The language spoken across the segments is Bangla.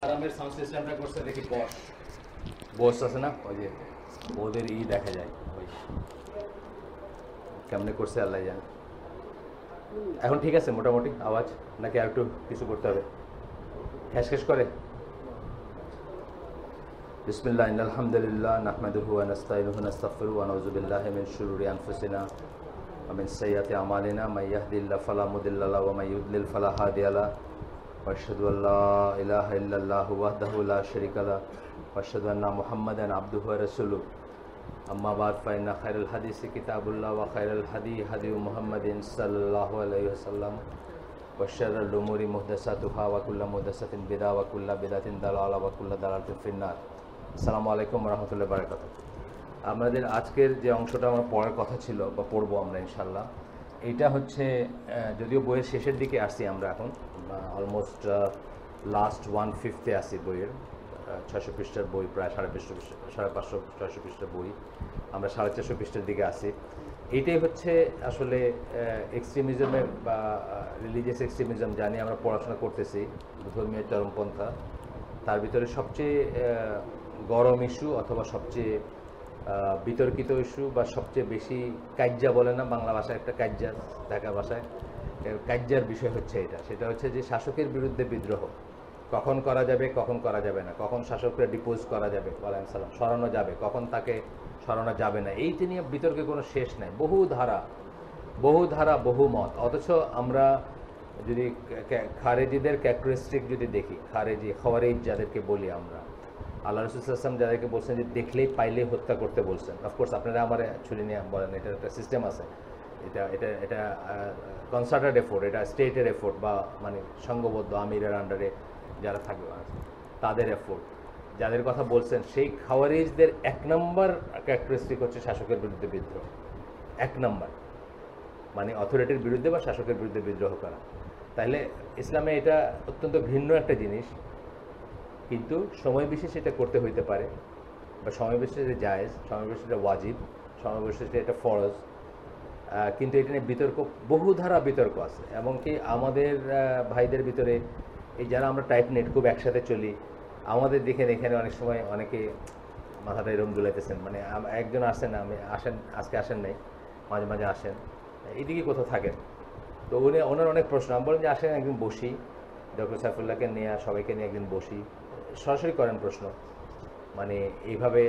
আরামের সাউন্ড সিস্টেমটা করছে দেখি বস বস আছে না ওই যে ওদের দেখা যায় ওই কেমনে করছে আল্লাহ জানে। এখন ঠিক আছে মোটামুটি আওয়াজ, নাকি আর একটু কিছু করতে হবে? খ্যাস করে। বিসমিল্লাহ আলহামদুলিল্লাহ নাহমাদুহু ওয়া নাস্তাইনুহু নাস্তাগফিরুহু ওয়া নাউযু বিল্লাহি মিন শুরুরি আনফুসিনা ওয়া মিন সাইয়্যাতি আমালিনা মান ইয়াহদিহিল্লাহু ফালা মুদিল্লা লাহু ওয়া মান ইউদ্লিল ফালা হাদিয়া লাহু ওয়া আশহাদু আল্লা ইলাহা ইল্লাল্লাহু ওয়াহদাহু লা শারীকা লাহু ওয়া আশহাদু আন্না মুহাম্মাদান আবদুহু ওয়া রাসূলুহু আম্মা বা'দ ফাইন্না খায়রাল হাদিসি কিতাবুল্লাহ ওয়া খায়রাল হাদী হাদী মুহাম্মাদিন সাল্লাল্লাহু আলাইহি ওয়াসাল্লাম ওয়া শাররাল উমুরি মুহদাসাতুহা ওয়া কুল্লু মুহদাসাতিন বিদআহ ওয়া কুল্লু বিদআতিন দালালাহ ওয়া কুল্লু দালালাতিন ফিন্নার। আসসালামু আলাইকুম ওয়া রাহমাতুল্লাহি ওয়া বারাকাতুহু। আমাদের আজকের যে অংশটা আমার পড়ার কথা ছিল বা পড়বো আমরা ইনশাআল্লাহ, এইটা হচ্ছে যদিও বইয়ের শেষের দিকে আসছি আমরা, এখন অলমোস্ট লাস্ট 1/5 আসি বইয়ের। 600 পৃষ্ঠার বই, প্রায় 550-600 পৃষ্ঠার বই, আমরা 450 পৃষ্ঠার দিকে আসি। এইটাই হচ্ছে আসলে এক্সট্রিমিজমের বা রিলিজিয়াস এক্সট্রিমিজম জানি আমরা পড়াশোনা করতেছি, ধর্মীয় চরমপন্থা। তার ভিতরে সবচেয়ে গরম ইস্যু অথবা সবচেয়ে বিতর্কিত ইস্যু বা সবচেয়ে বেশি কাজ্জা বলে না বাংলা ভাষায়, একটা কাজ্জা ঢাকা ভাষায় কাজ্জার বিষয় হচ্ছে এটা। সেটা হচ্ছে যে শাসকের বিরুদ্ধে বিদ্রোহ কখন করা যাবে, কখন করা যাবে না, কখন শাসককে ডিপোজ করা যাবে, ওয়ালাইকুম সালাম, সরানো যাবে, কখন তাকে সরানো যাবে না, এইটা নিয়ে বিতর্কে কোনো শেষ নাই। বহু ধারা বহু মত। অথচ আমরা যদি খারেজিদের ক্যারেক্টারিস্টিক যদি দেখি, খাওয়ারিজ যাদেরকে বলি আমরা, আল্লাহ রাসূল সাল্লাল্লাহু আলাইহি ওয়াসাল্লাম যাদেরকে বলছেন যে দেখলেই পাইলেই হত্যা করতে বলছেন। অফকোর্স আপনারা আমার ছুরি নিয়ে বলেন, এটার একটা সিস্টেম আছে, এটা কনসার্টেড এফোর্ট, এটা স্টেটের এফোর্ট বা মানে সংঘবদ্ধ আমিরের আন্ডারে যারা থাকবে তাদের এফোর্ট। যাদের কথা বলছেন সেই খাওয়ারিজদের 1 নম্বর ক্যারেক্টারিস্টিক হচ্ছে শাসকের বিরুদ্ধে বিদ্রোহ। 1 নম্বর মানে অথরিটির বিরুদ্ধে বা শাসকের বিরুদ্ধে বিদ্রোহ করা। তাহলে ইসলামে এটা অত্যন্ত ভিন্ন একটা জিনিস, কিন্তু সময় বিশেষে এটা করতে হইতে পারে, বা সময় বিশেষে এটা জায়েজ, সময় বিশেষে এটা ওয়াজিব, সময় বিশেষে এটা ফরজ। কিন্তু এটা নিয়ে বহু ধারা বিতর্ক আছে। এমনকি আমাদের ভাইদের ভিতরে এই যারা আমরা টাইপ নেট খুব একসাথে চলি, আমাদের দেখেন এখানে অনেক সময় অনেকে মাথাটা এরম দুলাইতেছেন, মানে একজন আসেন, আজকে আসেন নাই, মাঝে মাঝে আসেন, এইদিকে কোথাও থাকেন, তো ওনার অনেক প্রশ্ন। আমি বলেন যে আসেন একদিন বসি, ডক্টর সাইফুল্লাহকে নিয়ে সবাইকে নিয়ে একদিন বসি, সরাসরি করেন প্রশ্ন, মানে এইভাবে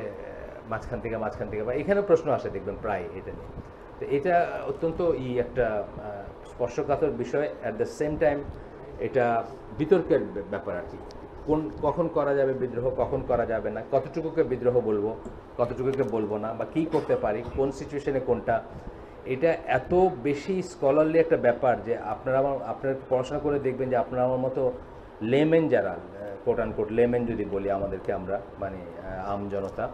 মাঝখান থেকে বা এখানেও প্রশ্ন আসে দেখবেন প্রায় এটা নিয়ে। তো এটা অত্যন্ত একটা স্পর্শকাতর বিষয়, অ্যাট দ্য সেম টাইম এটা বিতর্কের ব্যাপার আর কি। কখন করা যাবে বিদ্রোহ, কখন করা যাবে না, কতটুকুকে বিদ্রোহ বলবো, কতটুকুকে বলবো না, বা কী করতে পারি, কোন সিচুয়েশনে কোনটা, এটা এত বেশি স্কলারলি একটা ব্যাপার যে আপনারা পড়াশোনা করে দেখবেন যে আপনারা আমার মতো লেমেন যারা, কোট অ্যান্ড কোট লেমেন যদি বলি আমাদেরকে, আমরা মানে আম জনতা,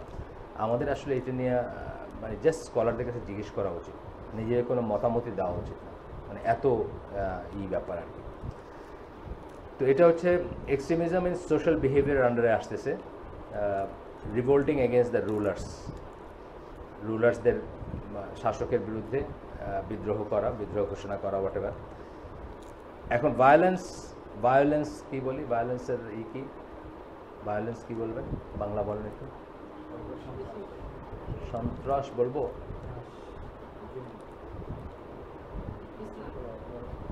আমাদের আসলে এটা নিয়ে মানে জাস্ট স্কলারদের কাছে জিজ্ঞেস করা উচিত, নিজের কোনো মতামতই দেওয়া উচিত না, মানে এত ব্যাপার আর কি। তো এটা হচ্ছে এক্সট্রিমিজম ইন সোশ্যাল বিহেভিয়ার আন্ডারে আসতেছে, রিভোল্টিং এগেনস্ট দ্য রুলার্সদের শাসকের বিরুদ্ধে বিদ্রোহ ঘোষণা করা, হোয়াটএভার। এখন ভায়োলেন্স কি বলি, ভায়োলেন্সের কি, ভায়োলেন্স কি বলবেন বাংলা বলেন একটু? সন্ত্রাস বলবো,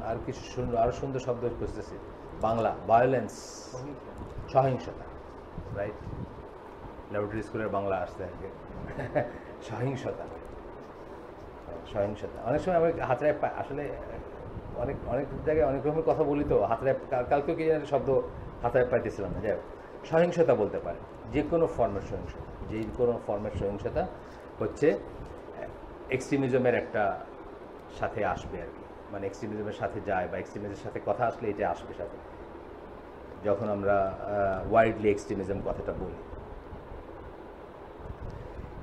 আর কিছু আরো সুন্দর শব্দ খুঁজতেছি বাংলা। ভায়োলেন্স, সহিংসতা, রাইট? ল্যাবরেটরি স্কুলের বাংলা আসতে আর কি। সহিংসতা। অনেক সময় আমি হাতড়ায় আসলে অনেক জায়গায় অনেক রকমের কথা বলি, তো হাতড়ায় কালকেও কি জানি শব্দ হাতড়ায় পাইতেছিলাম না। যাই হোক, সহিংসতা বলতে পারে, যে কোনো ফর্মের সহিংসতা হচ্ছে এক্সট্রিমিজমের একটা সাথে আসবে আর কি, মানে এক্সট্রিমিজমের সাথে যায় বা এক্সট্রিমিজমের সাথে কথা আসলে এটা আসবে সাথে, যখন আমরা ওয়াইডলি এক্সট্রিমিজম কথাটা বলি।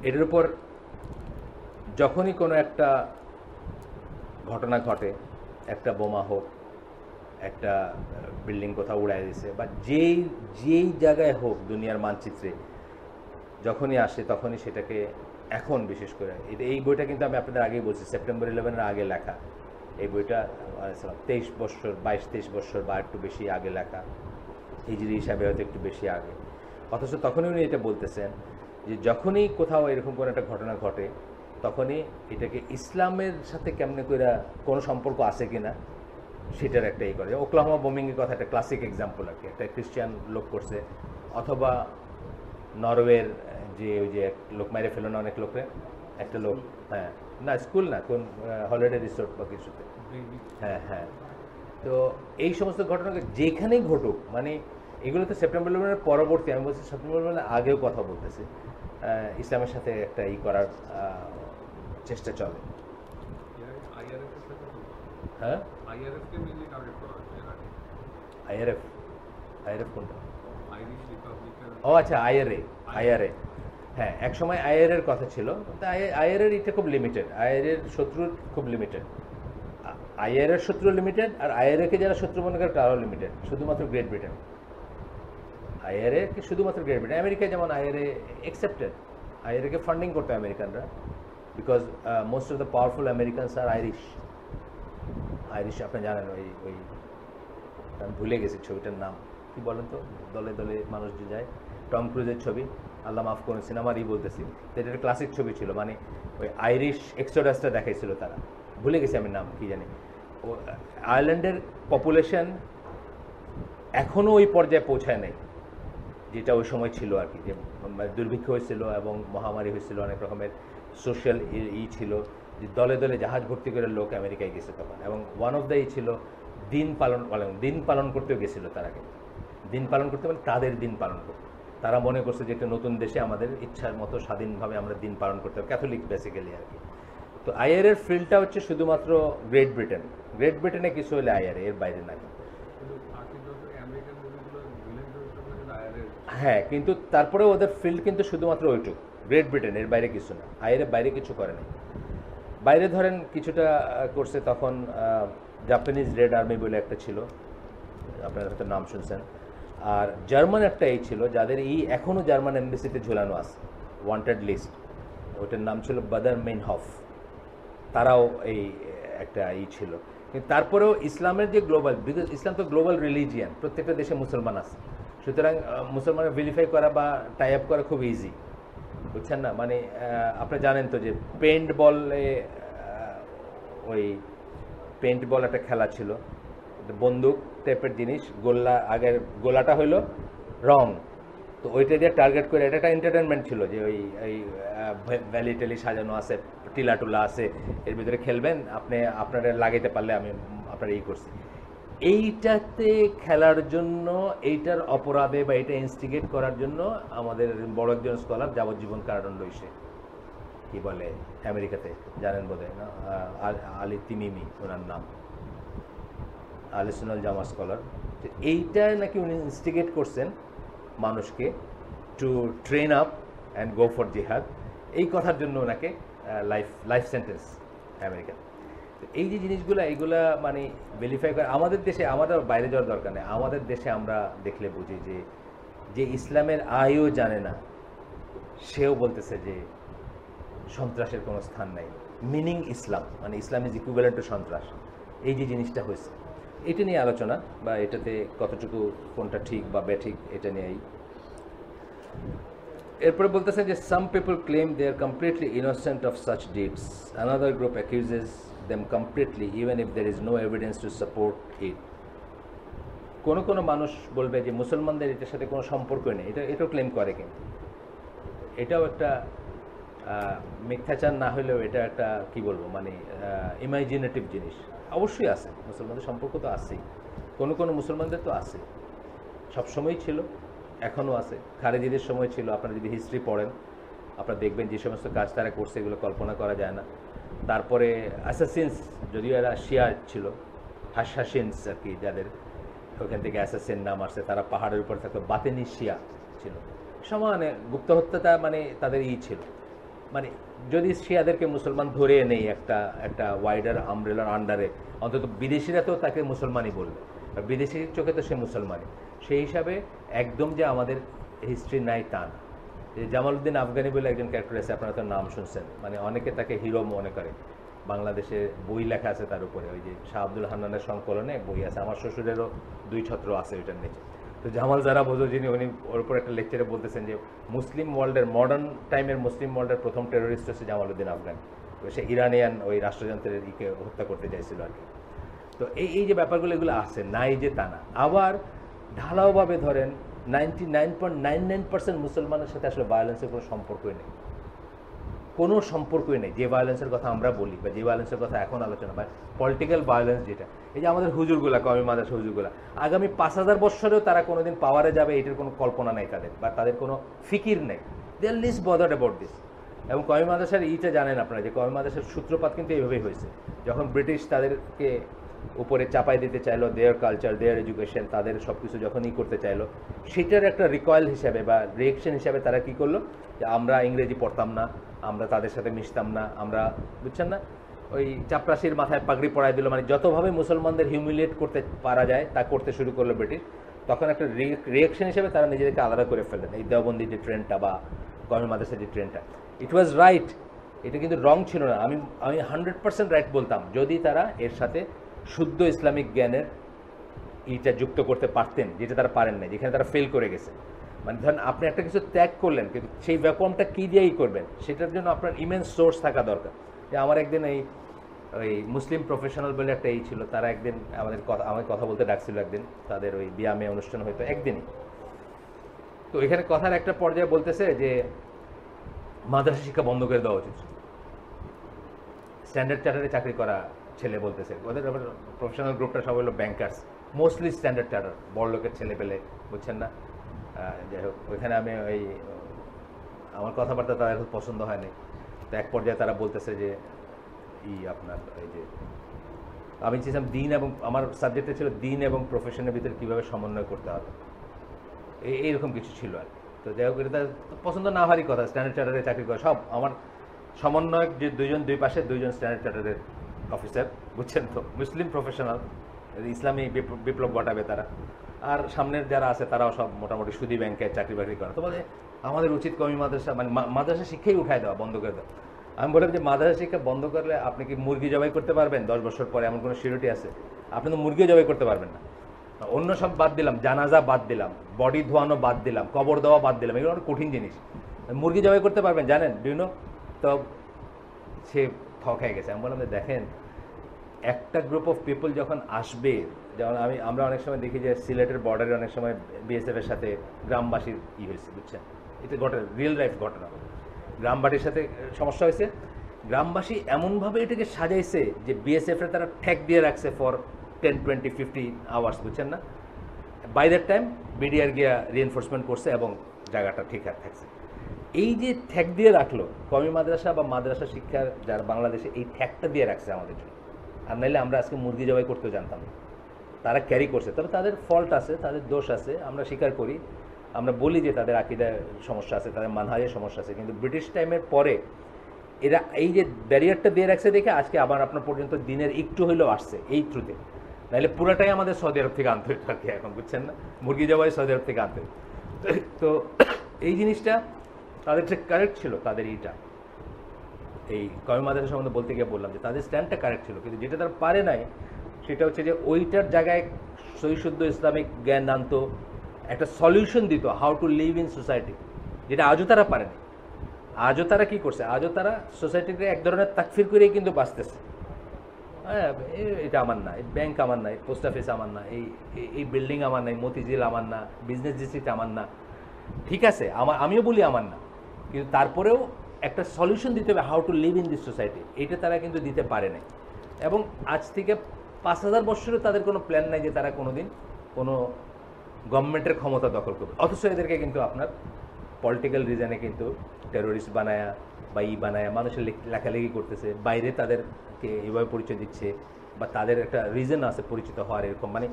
এটার উপর যখনই কোনো একটা ঘটনা ঘটে, একটা বোমা হোক, একটা বিল্ডিং কোথাও উড়াই দিছে, বা যেই জায়গায় হোক দুনিয়ার মানচিত্রে যখনই আসে, তখনই সেটাকে এখন বিশেষ করে এই বইটা কিন্তু আমি আপনাদের আগেই বলছি, সেপ্টেম্বর 11-এর আগে লেখা এই বইটা, 23 বছর 22-23 বছর বা একটু বেশি আগে লেখা। হিজরি হিসাবে হয়তো একটু বেশি আগে। অথচ তখনই উনি এটা বলতেছেন যে যখনই কোথাও এরকম কোনো একটা ঘটনা ঘটে তখনই এটাকে ইসলামের সাথে কেমনে করে কোনো সম্পর্ক আছে কিনা সেটার একটা ই করে। ওকলাহোমা বোমিংয়ের কথা একটা ক্লাসিক এক্সাম্পল আর কি, একটা খ্রিস্টান লোক করছে, অথবা নরওয়ের যে ওই যে এক লোক মেরে ফেলো না অনেক লোকরে, একটা লোক, হ্যাঁ না স্কুল না কোন হলিডে রিসোর্ট বা কিছুতে, হ্যাঁ হ্যাঁ। তো এই সমস্ত ঘটনাকে যেখানেই ঘটুক, মানে এগুলো তো সেপ্টেম্বর 11-এর পরবর্তী, আমি বলছি সেপ্টেম্বর 11-এর আগেও কথা বলতেছি, ইসলামের সাথে একটা ই করার চেষ্টা চলে। হ্যাঁ আইআরএফ, আইআরএফ কোনটা? ও আচ্ছা আইআরএ, হ্যাঁ এক সময় আইআরএর কথা ছিল। আইআরএর এটা খুব লিমিটেড, আইআরএর শত্রু খুব লিমিটেড, আইআরএর শত্রু লিমিটেড, আর আইআরএকে যারা শত্রু মনে করে তারাও লিমিটেড, শুধুমাত্র গ্রেট ব্রিটেন। আইআরএ কি শুধুমাত্র গ্রেট ব্রিটেন, আমেরিকায় যেমন আইআরএ অ্যাকসেপ্টেড, আইআরএকে ফান্ডিং করতো আমেরিকানরা, because most of the powerful Americans R Irish. Irish আপনি জানেন, ওই ওই আমি ভুলে গেছি ছবিটার নাম কি বলেন তো, দলে দলে মানুষ যে যায়, টম ক্রুজের ছবি, আল্লাহ মাফ করুন সিনেমারই বলতেছি, তো এটা একটা ক্লাসিক ছবি ছিল, মানে ওই আইরিশ এক্সোডাসটা দেখাইছিল তারা, ভুলে গেছি আমি নাম কি জানি। ও আয়ারল্যান্ডের পপুলেশন এখনও ওই পর্যায়ে পৌঁছায় নাই যেটা ওই সময় ছিল আর কি, যে দুর্ভিক্ষ হয়েছিল এবং মহামারী হয়েছিল, অনেক রকমের সোশ্যাল ই ছিল, যে দলে দলে জাহাজ ভর্তি করে লোক আমেরিকায় গেছে তখন, এবং ওয়ান অফ দ্য ই ছিল দিন পালন করতেও গেছিলো তার আগে, দিন পালন করতে মানে তাদের দিন পালন করতে, তারা মনে করছে যে একটা নতুন দেশে আমাদের ইচ্ছার মতো স্বাধীনভাবে আমরা দিন পালন করতে হবে, ক্যাথলিক বেসিক্যালি আর কি। তো আইআরএর ফিল্ডটা হচ্ছে শুধুমাত্র গ্রেট ব্রিটেন, গ্রেট ব্রিটেনে কিছু হলে আইআরএ, এর বাইরে নাই। হ্যাঁ কিন্তু তারপরে ওদের ফিল্ড কিন্তু শুধুমাত্র ওইটুক, গ্রেট ব্রিটেন, এর বাইরে কিছু না, আইআরএ বাইরে কিছু করে না। বাইরে ধরেন কিছুটা করছে তখন জাপানিজ রেড আর্মি বলে একটা ছিল, আপনারা হয়তো নাম শুনছেন, আর জার্মান একটা এই ছিল যাদের এখনও জার্মান এমবেসিতে ঝুলানো আছে ওয়ান্টেড লিস্ট, ওইটার নাম ছিল বাদার মেইনহফ, তারাও এই একটা ছিল। কিন্তু তারপরেও ইসলামের যে গ্লোবাল, বিকজ ইসলাম তো গ্লোবাল রিলিজিয়ান, প্রত্যেকটা দেশে মুসলমান আছে, সুতরাং মুসলমানের ভেরিফাই করা বা টাই আপ করা খুব ইজি, বুঝছেন না? মানে আপনি জানেন তো যে পেন্ট বলে, ওই পেন্ট বল একটা খেলা ছিল, বন্দুক টাইপের জিনিস, আগের গোলাটা হইলো রং, তো ওইটা দিয়ে টার্গেট করে, এটা একটা এন্টারটেনমেন্ট ছিল, যে ওই ভ্যালি টেলি সাজানো আছে, টিলা টুলা আছে, এর ভিতরে খেলবেন, আপনারা লাগাইতে পারলে আমি আপনার করছি। এইটাতে খেলার জন্য, এইটার অপরাধে বা এটা ইনস্টিগেট করার জন্য আমাদের বড় একজন স্কলার যাবজ্জীবন কারাদণ্ড হয়েছে, কি বলে আমেরিকাতে, জানেন বোধ হয় না, আলী তিমিমি ওনার নাম, আহলে সুন্নাহ ওয়াল জামাত স্কলার। তো এইটা নাকি উনি ইনস্টিগেট করছেন মানুষকে to train up and go for জিহাদ, এই কথার জন্য ওনাকে লাইফ সেন্টেন্স আমেরিকা। এই যে জিনিসগুলো, এইগুলা মানে ভেরিফাই করে আমাদের দেশে, আমাদের বাইরে যাওয়ার দরকার নেই, আমাদের দেশে আমরা দেখলে বুঝি যে ইসলামের আয়ও জানে না সেও বলতেছে যে সন্ত্রাসের কোনো স্থান নাই, মিনিং ইসলাম, মানে ইসলাম ইজ ইকুইভ্যালেন্ট টু সন্ত্রাস। এই যে জিনিসটা হয়েছে, এটা নিয়ে আলোচনা, বা এটাতে কতটুকু কোনটা ঠিক বা বেঠিক, এটা নিয়েই। এরপরে বলতেছেন যে some people claim they are completely innocent of such deeds, another group accuses them completely even if there is no evidence to support it. কোনো মানুষ বলবে যে মুসলমানদের এটার সাথে কোনো সম্পর্কই নেই, এটাও ক্লেম করে, কিন্তু এটাও একটা মিথ্যাচার না হলেও এটা একটা কি বলবো, মানে ইমাজিনেটিভ জিনিস। অবশ্যই আছে, মুসলমানদের সম্পর্ক তো আছেই, কোনো মুসলমানদের তো আছে, সবসময়ই ছিল, এখনও আছে, খারেজিদের সময় ছিল। আপনারা যদি হিস্ট্রি পড়েন আপনারা দেখবেন যে সমস্ত কাজ তারা করছে এগুলো কল্পনা করা যায় না। তারপরে অ্যাসাসিনস, যদিও এরা শিয়া ছিল, হাসাসিনস আর কি, যাদের ওখান থেকে অ্যাসাসিন নাম আসছে, তারা পাহাড়ের উপর থাকতো, বাতেনি শিয়া ছিল, সমানে গুপ্ত হত্যাটা মানে তাদের ছিল। মানে যদি শিয়াদেরকে মুসলমান ধরে নেই একটা ওয়াইডার আমব্রেলার আন্ডারে, অন্তত বিদেশিরা তো তাকে মুসলমানই বলবে, বিদেশির চোখে তো সে মুসলমানই। সেই হিসাবে একদম যে আমাদের হিস্ট্রি নাই তা না। জামালউদ্দিন আফগানি বলে একজন ক্যারেক্টার আছে, আপনারা তো নাম শুনছেন, মানে অনেকে তাকে হিরো মনে করে, বাংলাদেশে বই লেখা আছে তার উপরে, ওই যে শাহ আব্দুল হান্নানের সংকলনে বই আছে, আমার শ্বশুরেরও 2 ছত্র আছে ওইটার নিচে। তো জামাল জারা বোঝো যিনি, উনি ওর উপর একটা লেকচারে বলতেছেন যে মুসলিম ওয়ার্ল্ডের, মডার্ন টাইমের মুসলিম ওয়ার্ল্ডের প্রথম টেরোরিস্ট হচ্ছে জামালউদ্দিন আফগান। সে ইরানিয়ান ওই রাষ্ট্রযন্ত্রের ইকে হত্যা করতে চাইছিল আর কি। তো এই যে ব্যাপারগুলো, এগুলো আছে, নাই যে তা না। আবার ঢালাওভাবে ধরেন 99.99% মুসলমানের সাথে আসলে ভায়োলেন্সের কোনো সম্পর্কই নেই, কোনো সম্পর্কই নেই। যে ভায়োলেন্সের কথা আমরা বলি বা যে ভায়োলেন্সের কথা এখন আলোচনা হয়, পলিটিক্যাল ভায়োলেন্স যেটা, এই যে আমাদের হুজুরগুলা, কওমি মাদ্রাসা হুজুরগুলা, আগামী 5000 বৎসরেও তারা কোনোদিন পাওয়ারে যাবে এটার কোনো কল্পনা নেই তাদের, বা তাদের কোনো ফিকির নেই। দে আর লিস্ট বদার্ড অ্যাবাউট দিস। এবং কওমি মাদ্রাসার এইটা জানেন আপনারা যে কওমি মাদ্রাসার সূত্রপাত কিন্তু এইভাবেই হয়েছে। যখন ব্রিটিশ তাদেরকে উপরে চাপাই দিতে চাইলো, দেয়ার কালচার, দেয়ার এডুকেশন, তাদের সব কিছু যখন করতে চাইলো, সেটার একটা রিকয়েল হিসাবে বা রিয়েকশন হিসাবে তারা কি করলো, যে আমরা ইংরেজি পড়তাম না, আমরা তাদের সাথে মিশতাম না, আমরা, বুঝছেন না, ওই চাপরাশির মাথায় পাগড়ি পরাই দিল, মানে যতভাবে মুসলমানদের হিউমিলিয়েট করতে পারা যায় তা করতে শুরু করলো ব্রিটিশ। তখন একটা রিয়েকশন হিসেবে তারা নিজেদেরকে আলাদা করে ফেললেন। এই দেওবন্দির যে ট্রেন্ডটা বা কওমি মাদ্রাসার যে ট্রেন্ডটা, ইট ওয়াজ রাইট, এটা কিন্তু রং ছিল না। আমি 100% রাইট বলতাম যদি তারা এর সাথে শুদ্ধ ইসলামিক জ্ঞানের এইটা যুক্ত করতে পারতেন, যেটা তারা পারেন না, যেখানে তারা ফেল করে গেছে। মানে ধরেন আপনি একটা কিছু ত্যাগ করলেন, কিন্তু সেই ভ্যাকুয়ামটা কী দিয়েই করবেন, সেটার জন্য আপনার ইমেন্স সোর্স থাকা দরকার। যে আমার একদিন ওই মুসলিম প্রফেশনাল বলে একটা ছিল, তারা একদিন আমাকে কথা বলতে ডাকছিল একদিন, তাদের ওই বিয়ামে অনুষ্ঠান হয়তো একদিনই। তো এখানে কথার একটা পর্যায়ে বলতেছে যে মাদ্রাসা শিক্ষা বন্ধ করে দেওয়া উচিত। স্ট্যান্ডার্ড চার্টারে চাকরি করা ছেলে বলতেছে, ওদের প্রফেশনাল গ্রুপটা সব হলো ব্যাংকার্স, মোস্টলি স্ট্যান্ডার্ড চার্টার, বড় লোকের ছেলে পেলে, বুঝছেন না। যাই হোক, ওইখানে আমি আমার কথাবার্তা তাদের খুব পছন্দ হয়নি। তো এক পর্যায়ে তারা বলতেছে যে আপনার এই যে আমি চেয়েছিলাম দিন এবং আমার সাবজেক্টে ছিল দিন এবং প্রফেশনের ভিতরে কীভাবে সমন্বয় করতে হবে, এইরকম কিছু ছিল আর। তো যাই হোক, এটা পছন্দ না হওয়ারই কথা, স্ট্যান্ডার্ড চার্টারে চাকরি করে সব আমার সমন্বয়ক যে দুই পাশে দুইজন স্ট্যান্ডার্ড চার্টারের অফিসার, বুঝছেন তো, মুসলিম প্রফেশনাল, ইসলামী বিপ্লব ঘটাবে তারা। আর সামনের যারা আছে তারাও সব মোটামুটি সুদী ব্যাংকে চাকরি বাকরি করে। তো বলে আমাদের উচিত কওমি মাদ্রাসা, মানে মাদ্রাসা শিক্ষাই উঠায় দেওয়া, বন্ধ করে দেওয়া। আমি বললাম যে মাদ্রাসা শিক্ষা বন্ধ করলে আপনি কি মুরগি জবাই করতে পারবেন 10 বছর পরে? এমন কোনো সিউরিটি আছে? আপনি তো মুরগিও জবাই করতে পারবেন না। অন্য সব বাদ দিলাম, জানাজা বাদ দিলাম, বডি ধোয়ানো বাদ দিলাম, কবর দেওয়া বাদ দিলাম, এগুলো অনেক কঠিন জিনিস। মুরগি জবাই করতে পারবেন জানেন, ডিউনো? তো সে থক হয়ে গেছে। আমি বললাম যে দেখেন, একটা গ্রুপ অফ পিপল যখন আসবে, যেমন আমরা অনেক সময় দেখি যে সিলেটের বর্ডারে অনেক সময় বিএসএফের সাথে গ্রামবাসীর হয়েছে, বুঝছেন, এটা ঘটনা, রিয়েল লাইফ ঘটনা। গ্রামবাসীর সাথে সমস্যা হয়েছে, গ্রামবাসী এমনভাবে এটাকে সাজাইছে যে বিএসএফের তারা ঠেক দিয়ে রাখছে ফর 10, 20, 50 আওয়ার্স, বুঝছেন না। বাই দ্যাট টাইম বিডিআর গিয়া রিএনফোর্সমেন্ট করছে এবং জায়গাটা ঠিকঠাক থাকছে। এই যে ঠেক দিয়ে রাখলো কওমি মাদ্রাসা বা মাদ্রাসা শিক্ষার যারা বাংলাদেশে, এই ঠেকটা দিয়ে রাখছে আমাদের জন্য। আর নাইলে আমরা আজকে মুরগি জবাই করতেও জানতাম না। তারা ক্যারি করছে, তবে তাদের ফল্ট আছে, তাদের দোষ আছে, আমরা স্বীকার করি। আমরা বলি যে তাদের আকিদায় সমস্যা আছে, তাদের মানহাজের সমস্যা আছে, কিন্তু ব্রিটিশ টাইমের পরে এরা এই যে ব্যারিয়ারটা দিয়ে রাখছে দেখে আজকে আবার আপনার পর্যন্ত দিনের একটু হইলেও আসছে এই থ্রুতে। নাহলে পুরাটাই আমাদের সৌদি আরব থেকে আনতে থাকে এখন, বুঝছেন না, মুরগি জবাই সৌদি আরব থেকে আনতে। তো এই জিনিসটা তাদের যে কারেক্ট ছিল, তাদের এইটা এই কওমি মাদ্রাসা সম্বন্ধে বলতে গিয়ে বললাম যে তাদের স্ট্যান্ডটা কারেক্ট ছিল, কিন্তু যেটা তারা পারে নাই সেটা হচ্ছে যে ওইটার জায়গায় সহিশুদ্ধ ইসলামিক জ্ঞান আনতো, একটা সলিউশন দিত how to live in society, যেটা আজও তারা পারেনি। আজও তারা কী করছে, আজও তারা সোসাইটিকে এক ধরনের তাকফির করেই কিন্তু বাঁচতেছে। হ্যাঁ, এটা আমার না, এই ব্যাংক আমার না, এই পোস্ট অফিস আমার না, এই বিল্ডিং আমার না, এই মতিঝিল আমার না, বিজনেস ডিস্ট্রিক্ট আমার না, ঠিক আছে, আমিও বলি আমার না, কিন্তু তারপরেও একটা সলিউশন দিতে হবে how to live in this society, এটা তারা কিন্তু দিতে পারে নাই। এবং আজ থেকে 5000 বছরেও তাদের কোনো প্ল্যান নাই যে তারা কোনো দিন কোনো গভর্নমেন্টের ক্ষমতা দখল করবে। অথচ এদেরকে কিন্তু আপনার পলিটিক্যাল রিজনে কিন্তু টেরোরিস্ট বানায়া বা বানায়া মানুষের লেখালেখি করতেছে, বাইরে তাদেরকে এভাবে পরিচয় দিচ্ছে, বা তাদের একটা রিজন আছে পরিচিত হওয়ার, এরকম মানে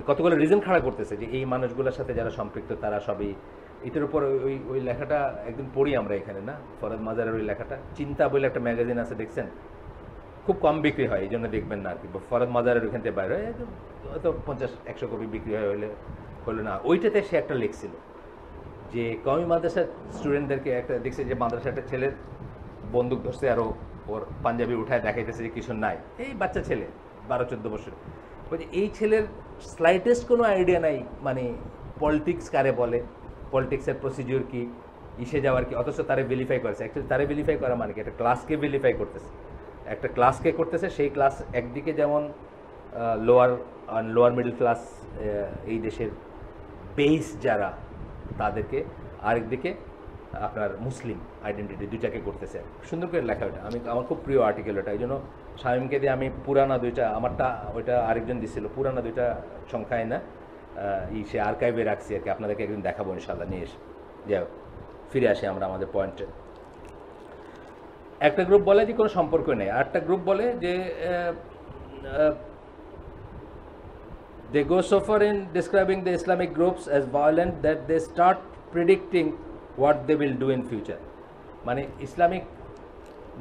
কতগুলো রিজন খাড়া করতেছে যে এই মানুষগুলোর সাথে যারা সম্পৃক্ত তারা সবই। এটার উপর ওই লেখাটা একদিন পড়ি আমরা এখানে, না, ফরহাদ মাজারের ওই লেখাটা, চিন্তা বলে একটা ম্যাগাজিন আছে, দেখছেন, খুব কম বিক্রি হয়, এই জন্য দেখবেন না আর কি। ফরহাদ মাজারের ওইখান থেকে বাইরে হয় হয়তো 50-100 কপি বিক্রি হয়, হলো না। ওইটাতে সে একটা লিখছিল যে কওমি মাদ্রাসার স্টুডেন্টদেরকে একটা দেখছে যে মাদ্রাসা একটা ছেলের বন্দুক ধরছে, আরও ওর পাঞ্জাবি উঠায় দেখাইতেছে যে কিছু নাই, এই বাচ্চা ছেলে 12-14 বছর, বলছে এই ছেলের স্লাইটেস্ট কোনো আইডিয়া নাই মানে পলিটিক্স কারে বলে, পলিটিক্সের প্রসিডিওর কি, ইসে যাওয়ার কি, অথচ তারে ভেরিফাই করেছে। অ্যাকচুয়ালি তারে ভেরিফাই করা মানে কি, একটা ক্লাসকে ভেরিফাই করতেছে, একটা ক্লাসকে করতেছে। সেই ক্লাস একদিকে যেমন লোয়ার মিডল ক্লাস এই দেশের বেস যারা, তাদেরকে, আরেকদিকে আপনার মুসলিম আইডেন্টিটি, দুইটাকে করতেছে। সুন্দর করে লেখা ওটা, আমার খুব প্রিয় আর্টিকেল ওটা। এই জন্য শামীমকে দিয়ে আমি পুরানা দুইটা, আমারটা ওইটা আরেকজন দিছিল, পুরানা দুইটা সংখ্যায় না সে আর্কাইভে রাখছি আর কি, আপনাদেরকে একদিন দেখাবো ইনশাল্লাহ নিয়ে এসে। যাই হোক, ফিরে আসি আমরা আমাদের পয়েন্টে। একটা গ্রুপ বলে যে কোনো সম্পর্ক নেই, আর একটা গ্রুপ বলে যে they go so far in describing the Islamic groups as violent that they start predicting what they will do in future. মানে ইসলামিক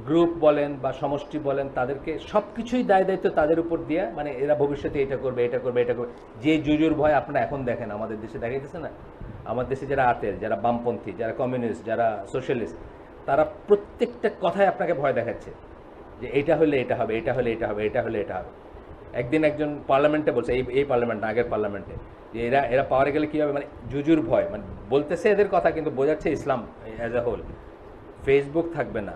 গ্রুপ বলেন বা সমষ্টি বলেন, তাদেরকে সব কিছুই দায় দায়িত্ব তাদের উপর দিয়ে, মানে এরা ভবিষ্যতে এটা করবে, এটা করবে, এটা করবে। যে জুজুর ভয় আপনারা এখন দেখেন আমাদের দেশে দেখাইতেছে না, আমাদের দেশে যারা আতেল, যারা বামপন্থী, যারা কমিউনিস্ট, যারা সোশ্যালিস্ট, তারা প্রত্যেকটা কথায় আপনাকে ভয় দেখাচ্ছে যে এটা হলে এটা হবে, এটা হলে এটা হবে, এটা হলে এটা হবে। একদিন একজন পার্লামেন্টে বলছে, এই পার্লামেন্ট না, আগের পার্লামেন্টে, যে এরা পাওয়ারে গেলে কী হবে, মানে জুজুর ভয়, মানে বলতেছে এদের কথা কিন্তু বোঝাচ্ছে ইসলাম অ্যাজ এ হোল। ফেসবুক থাকবে না,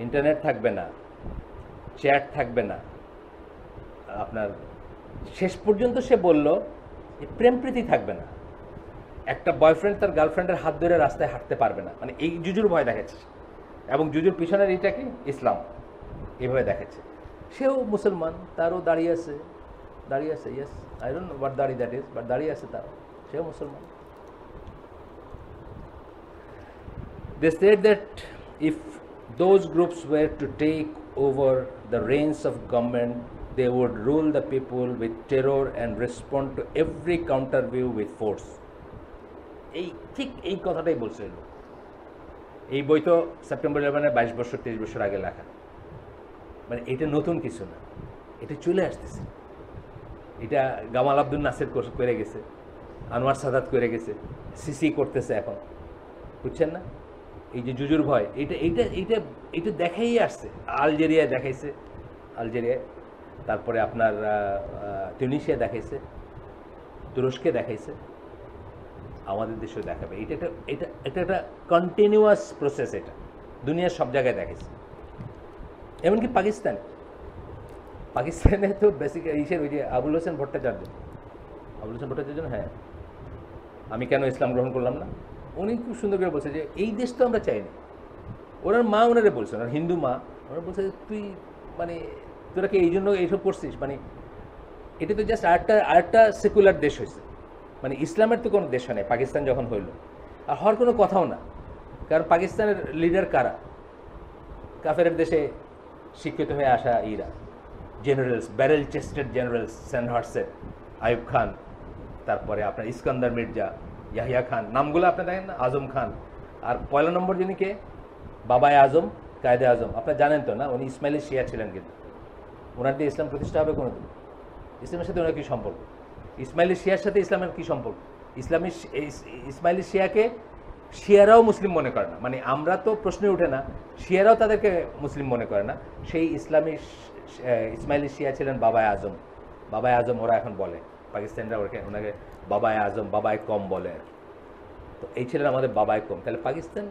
ইন্টারনেট থাকবে না, চ্যাট থাকবে না, আপনার শেষ পর্যন্ত সে বলল প্রেম প্রীতি থাকবে না, একটা বয়ফ্রেন্ড তার গার্লফ্রেন্ডের হাত ধরে রাস্তায় হাঁটতে পারবে না, মানে এই জুজুর ভয় দেখাচ্ছে। এবং জুজুর পিছনের এইটা কি, ইসলাম, এইভাবে দেখাচ্ছে। সেও মুসলমান, তারও দাঁড়িয়ে আছে, yes, I don't know what দাড়ি দ্যাট ইজ, বাট দাঁড়িয়ে আছে তার, সেও মুসলমান। They said that if those groups were to take over the reins of government, they would rule the people with terror and respond to every counter view with force. ঠিক এই কথাটাই বলছিল। এই বই তো সেপ্টেম্বর 11-এর 22 বছর 23 বছর আগে লেখা, মানে এটা নতুন কিছু না, এটা চলে আসতেছে। এটা গামাল আব্দুল নাসির করে গেছে, আনোয়ার সাদাত করে গেছে, সিসি করতেছে এখন, বুঝছেন না? এই যে জুজুর ভয়, এটা দেখাই আসছে। আলজেরিয়ায় দেখাইছে, তারপরে আপনার টিউনিশিয়া দেখাইছে, তুরস্কে দেখাইছে, আমাদের দেশেও দেখাবে। এটা একটা কন্টিনিউয়াস প্রসেস, এটা দুনিয়ার সব জায়গায় দেখাইছে। এমনকি পাকিস্তানে তো বেসিক ইসের ওই যে আবুল হোসেন ভট্টাচার্য, হ্যাঁ, আমি কেন ইসলাম গ্রহণ করলাম না, উনি খুব সুন্দর করে বলছে যে এই দেশ তো আমরা চাইনি। ওনার মা ওনারে বলছে, ওনার হিন্দু মা, ওনারা বলছে তুই মানে তোরা কি এই জন্য এইসব করছিস, মানে এটা তো জাস্ট আরেকটা সেকুলার দেশ হয়েছে, মানে ইসলামের তো কোনো দেশ হয় নাই পাকিস্তান যখন হইল, আর হওয়ার কোনো কথাও না। কারণ পাকিস্তানের লিডার কারা, কাফেরের দেশে শিক্ষিত হয়ে আসা ইরা জেনারেলস, ব্যারেল চেস্টেড জেনারেলস, সেনহার্সের, আইয়ুব খান, তারপরে আপনার ইস্কান্দার মির্জা, ইয়াহিয়া খান, নামগুলো আপনি দেখেন না, আজম খান। আর পয়লা নম্বর যিনি কে, বাবায় আজম, কায়দে আজম, আপনার জানেন তো না, উনি ইসমাইলি শিয়া ছিলেন, কিন্তু ওনার দিয়ে ইসলাম প্রতিষ্ঠা হবে কোনোদিন? ইসলামের সাথে ওনার কী সম্পর্ক? ইসমাইলি শিয়ার সাথে ইসলামের কী সম্পর্ক? ইসমাইলি শিয়াকে শিয়ারাও মুসলিম মনে করে না, মানে আমরা তো প্রশ্নই ওঠে না, শিয়ারাও তাদেরকে মুসলিম মনে করে না। সেই ইসমাইলি শিয়া ছিলেন বাবায় আজম, ওরা এখন বলে, পাকিস্তানিরা ওনাকে বাবায় আজম, বাবায় কম বলে। তো এই ছিলেন আমাদের বাবায় কম। তাহলে পাকিস্তান